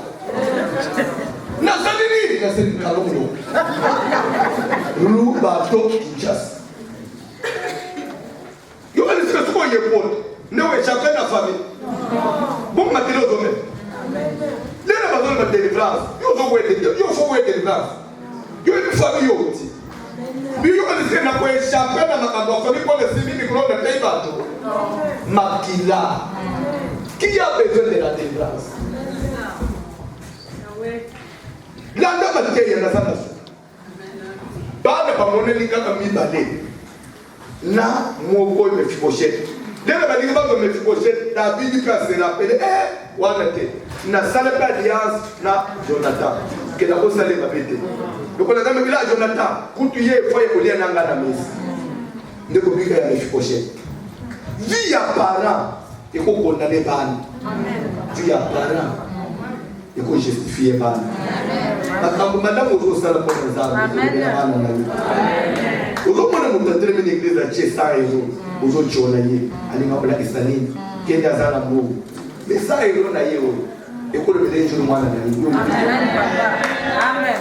Speaker 3: na salini na salini kalongo lu bato just yo allez se quoi y pot ne ouais chacun la famille bon matériau domaine les gens besoin de délivrance yo faut délivrance yo une famille yo ti bi yo allez na quoi chacun na makambo famille pour le simi micro de taibato makila qui a besoin de la délivrance landa mateya na sana bana pamoneli kaka mibale na moko Mephibosheth dès balingi bango Mephibosheth David ka se rappelle wana te na sala pa alliance na Jonathan ke na ko sale babete donc on a même là Jonathan kutu ye foye ko lia nanga na mesi ndeko bika ya Mephibosheth vie ya parent et ko condamner bana vie ya parent et ko justifier bana makambo malamu ko sala ko nzaba bana na yo uzomona mutatere mini église ya Chesa ezo uzochona ye alinga bala isalini kenya zana mungu mesa ero na yeo ekolo bele njuru mwana na yo amen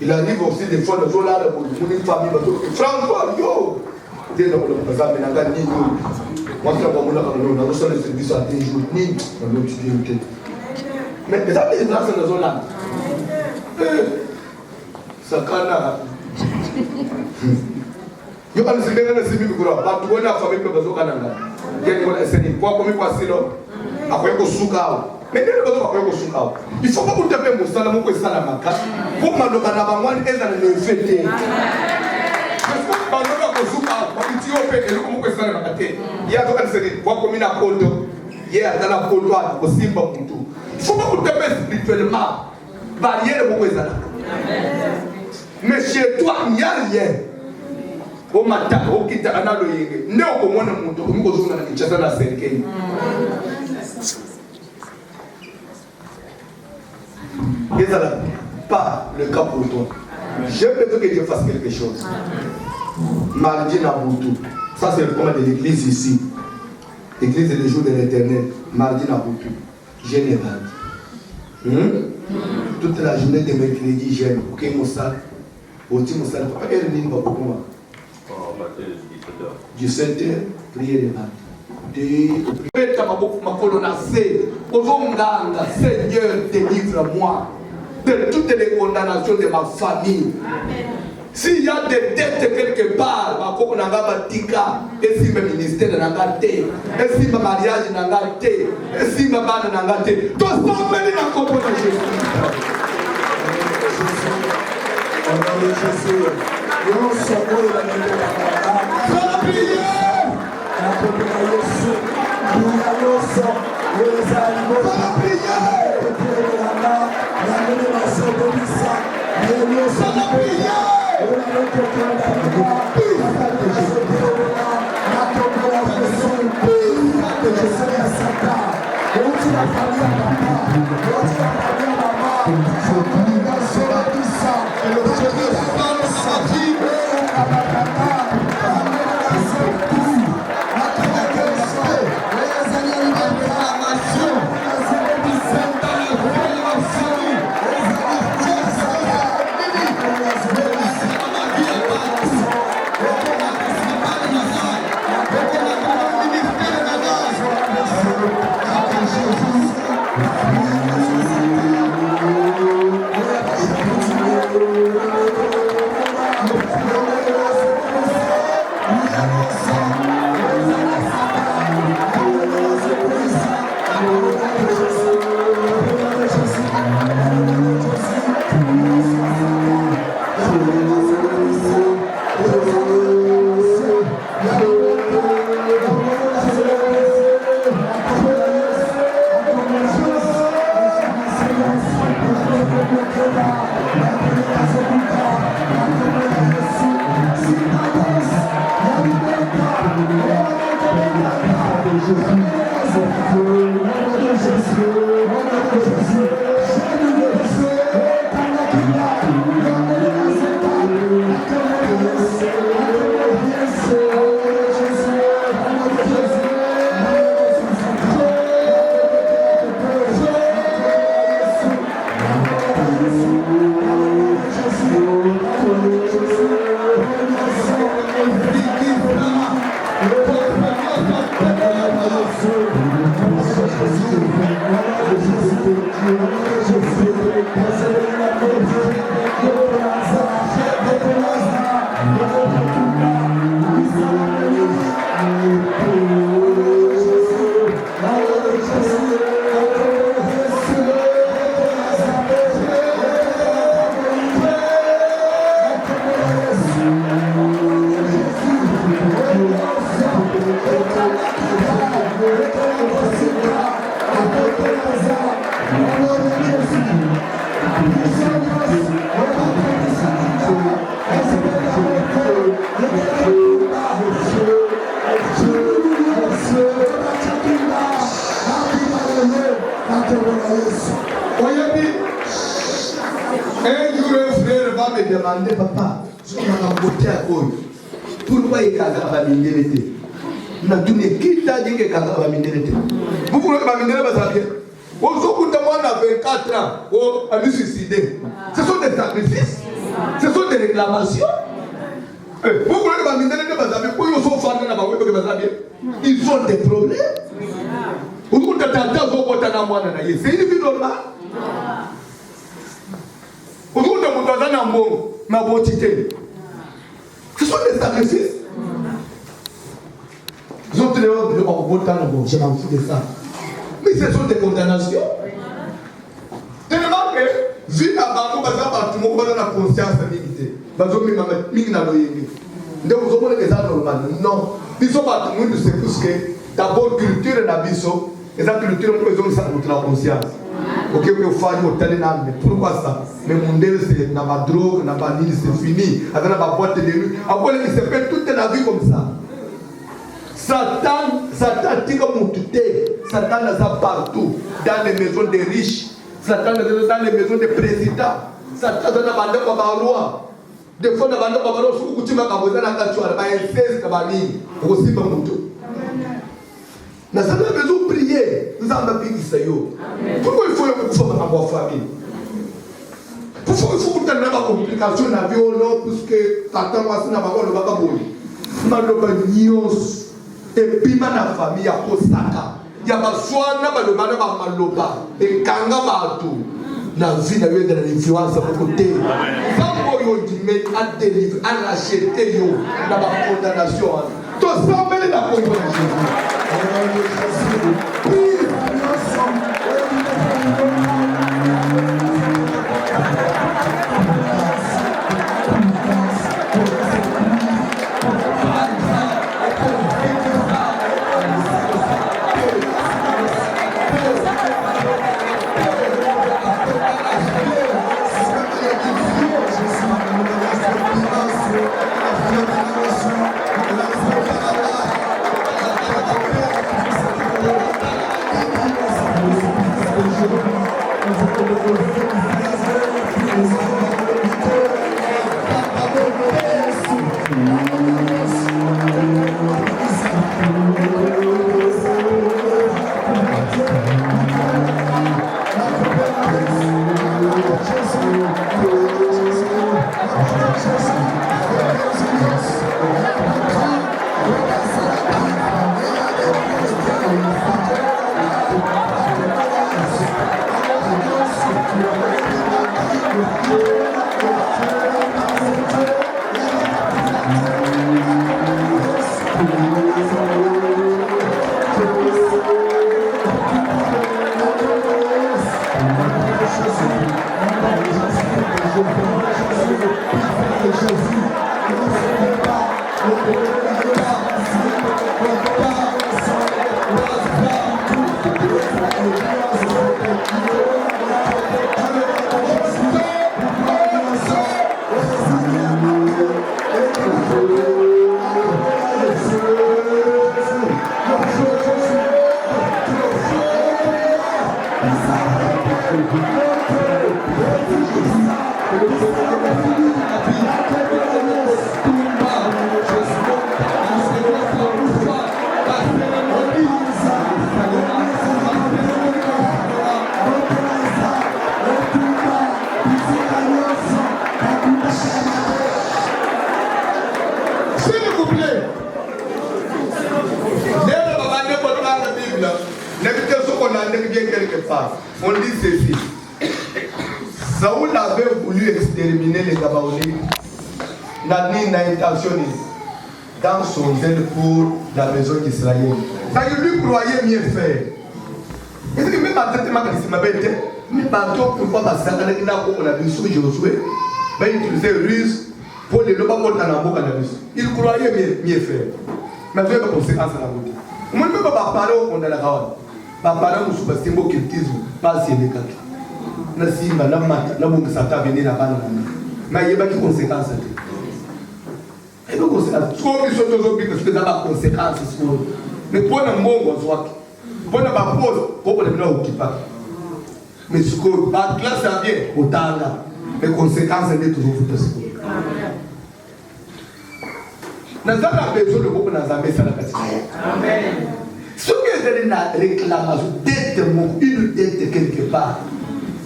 Speaker 3: Il arrive aussi des fois, nous là, une famille, François, yo! Dès que nous avons ni moi, je suis le service à des jours, ni dans l'autre dignité. Mais les amis, là, c'est dans là. Ça canard. Yo kan se dena na sibi bikura ba tu bona famille pe bazo kananga yeni bona eseni kwa komi kwa silo akoye ko suka mais dena bazo akoye ko suka il faut pas que tu pe musala mo ko sala maka pour maloka na bangwani eza na le fete parce que baloka ko suka ba bitio pe ke ko sala maka te ya to kan seni kwa komi na kondo ye atala kondo a ko simba muntu il faut pas que tu pe spirituellement barrière mo ko sala mais chez toi il y a rien. Au matin, au quitte à la loyer, ne au moins un montant, comme vous avez dit, c'est la cercueil. Et ça n'est pas le cas pour toi. Je peux que Dieu fasse quelque chose. Mardi Nabutu, ça c'est le commande de l'église ici. L'église est le jour de l'éternel. Mardi Nabutu, général. Toute la journée de mercredi, j'aime. Ok, Moussa. Oti Moussa, papa, elle n'est pas pour moi. 17h, prier les mains. Seigneur, délivre-moi de toutes les condamnations de ma famille. S'il y a des dettes quelque part, et si mon ministère n'a pas été, et si mon mariage n'a pas été, et si ma mère n'a pas été, tout ça me dit à comprendre Jésus.
Speaker 2: Au nom de Jésus, nous sommes
Speaker 3: demander papa, ce qu'on a voté à cause. Pourquoi il y a un minéralité? Na tuni kita dinge kaza ba minéralité. Vous voulez ba minéralité ba bien. Au jour où on a 24 ans, on a suicidé. Ce sont des sacrifices. Ce sont des réclamations. Vous voulez que ils ont des problèmes. C'est une vie normale. Ce sont des sacrifices. Ils ont tenu je m'en fous de ça. Mais ce sont des condamnations. Tellement que, vu la banque, tout le monde a la conscience de l'unité. Non. Ils sont pas tout le monde, c'est plus que d'abord culture et l'abisso. Et la culture, nous faisons ça notre conscience. Ok, vous faites au téléname. Pourquoi ça? Mais mon Dieu, c'est dans ma drogue, dans ma ligne, c'est fini. Dans ma boîte de nuit. Après, il se fait toute la vie comme ça. Satan dit comme mon tuteur. Satan est partout. Dans les maisons des riches. Satan est dans les maisons des présidents. Satan est dans les maisons des rois. Des fois, dans les maisons des rois, si vous avez besoin de nous avons besoin de prier. Nous avons besoin de pourquoi il faut que vous fassiez en famille? Pourquoi il faut que vous ayez des complications dans la vie? Puisque Satan va se faire le bagaboli. Et puis, dans la famille, il y a Kosaka. Il y a besoin de maloba. Et Kanga partout. La vie n'a eu de l'influence à vos côtés. Quand vous avez à délivrer, à racheter, dans la condamnation. Tout ça, mais la condamnation. On dit ceci. Saoul avait voulu exterminer les Gabaonites. N'a intention dans son zèle pour la maison d'Israël. Ça lui croyait mieux faire. Et c'est même à cette mais partout pour voir ça, on a vu sur Josué, il utilisait ruse pour les lois pour cannabis. Il croyait mieux faire. Mais il y a des conséquences à la route. On ne peut pas parler au fond de la route. Parler au sous-cultisme, pas si les cas. Na simba na mata na mungu sata venir là-bas mais il y a des conséquences. Et donc conséquences. Soit ils sont toujours bien parce que ça a des conséquences. Mais pour le monde on soit pour la pause pour le blanc qui part. Mais ce que la classe ça vient au tanga les conséquences sont toujours futures. Nous avons besoin de beaucoup d'armées ça la question. Amen. Ce que c'est une réclamation d'être une dette quelque part.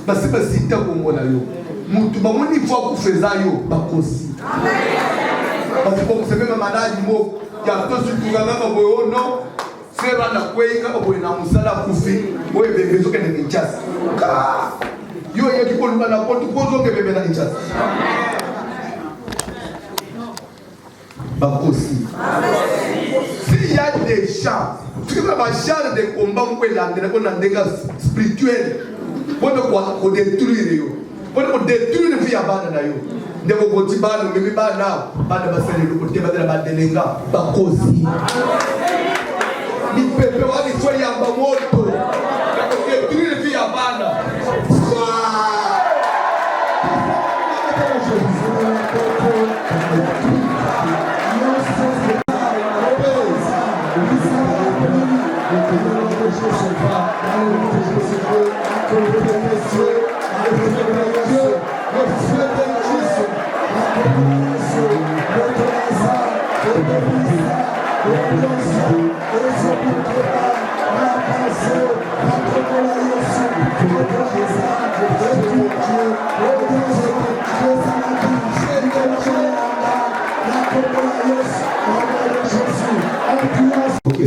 Speaker 3: Parce que si tu as un mutu bamoni fois kufeza yo bakosi parce que c'est même malade mo ya to situnganga boyo no sera na kweka boyo na musala kufi boyo bebezo kene Kinshasa yo yeki ko luna ko tukozo ke bebe na Kinshasa bakosi. S'il y a des gens, tu peux pas charge de combat pour la dégâts spirituels, pour détruire, pour détruire le vie à Bana. De vos petits balles, mais Bana, Bana va se le côté de la Badelenga, bakosi. Il peut pas les soigner à Bamoto, pour détruire le vie à Bana.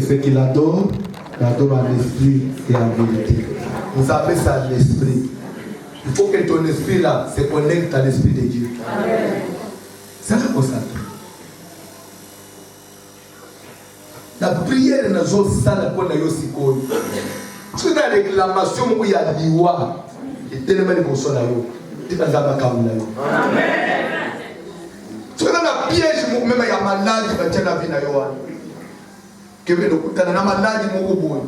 Speaker 2: Ce qu'il adore, l'adore en esprit et en vérité. Vous appelez ça l'esprit. Il faut que ton esprit là se connecte à l'esprit de Dieu. C'est là qu'on s'attend. La prière n'a pas ça pour la yosiko. Tu as la réclamation où il y a l'iwa. Et tellement de personnes là. Tu as la makamula. Amen. Tu as la piège même il y a maladie qui tient la vie na yo. Que veut le na maladie moko boy.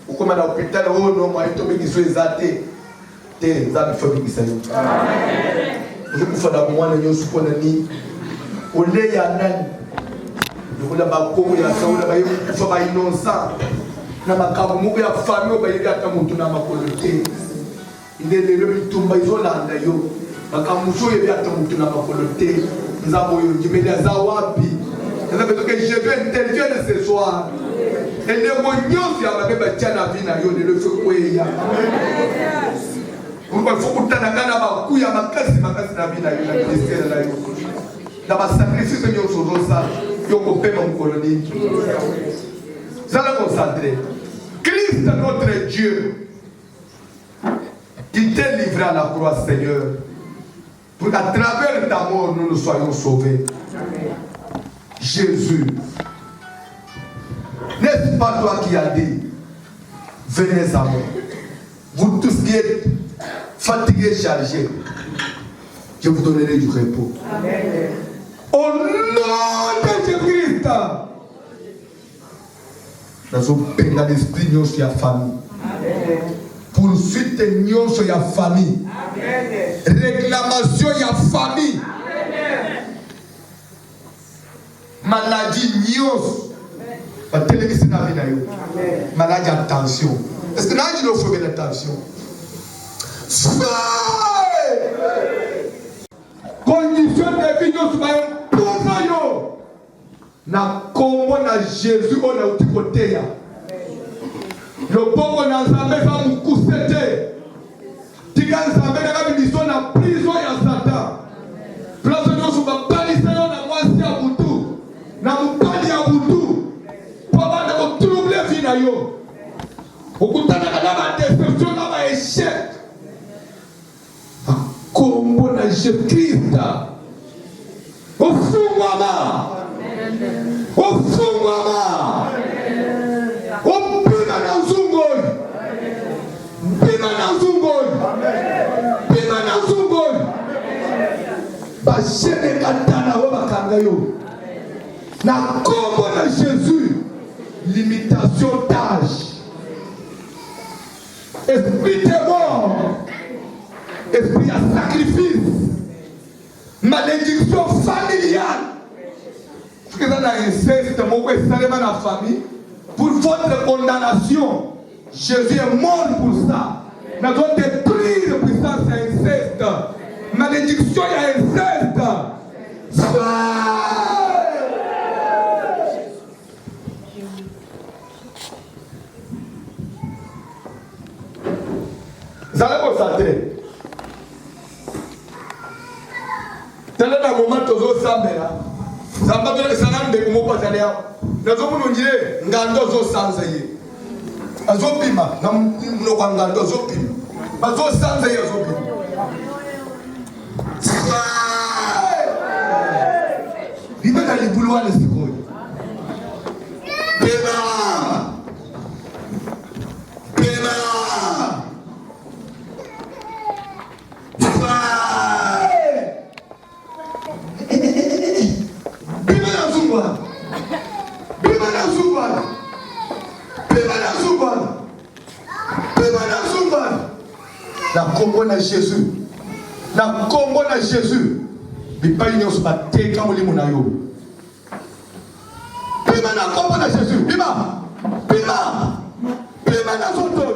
Speaker 2: Ou comme à l'hôpital oh non moi il tombe qui soit exaté. Te za bifobi kisayo. Amen. Je peux faire la moine nyosu ko nani. Ole ya nani. Je la bakomo ya saula ba yo fa ba innocent. Na makabu moko ya famille ba yeli ata muntu na makolote. Indele le bitumba izolanda yo. Bakamuso yebi ata muntu na makolote. Nzabo yo njimeli za wapi? Que je veux intervenir ce soir. Et les moyens qui ont été faits dans la vie, ils ne le font pas. Il faut que tu aies un coup, il y a un casse dans la vie, dans la sacrifice de nos choses, il faut que tu aies un colonie. Ça va concentrer. Christ, notre Dieu, il t'est livré à la croix, Seigneur, pour qu'à travers ta mort, nous nous soyons sauvés. Jésus, n'est-ce pas toi qui as dit, venez à moi, vous tous qui êtes fatigués, chargés, je vous donnerai du repos. Amen. Au nom de Jésus-Christ, nous avons pénétré l'esprit de la famille. Poursuite de la famille. Réclamation de la famille. Maladie nios. Télévision na vie na yo. Maladie à tension. Est-ce que là il faut faire attention? Condition de vie nous soyons pour yo. Na kombo na Jésus on a uti côté ya. Le bongo na Nzambe va mukusete. Tika Nzambe na biso na prison ya Satan. Place nous soba balisa yo na mwasi ya butu. Na mupali ya butu papa na trouble vie na yo okutana na ba déception na ba échec kombo na Jésus Christ ofungwama opina na zungoi pina na zungoi ba chene katana wa bakanga yo. Na combo de Jésus, limitation d'âge, esprit de mort, esprit à sacrifice, malédiction familiale. Ce que ça a inceste, la famille, pour votre condamnation, Jésus est mort pour ça. Nous devons détruire la puissance inceste, malédiction et inceste. Vous allez constater.
Speaker 3: moment tozosambela zamba tolekesanga ndeko moko azali awa nazomona ondire ngando azosanza ye azopima na munoko ya ngando azopima bazosanza ye azopima bibe na libulu wana sikoyo pema na kombo na Jésus, na kombo na Jésus, bipai nyonso bateka molimo na yo. Pema na kombo na Jésus, pema na zoto.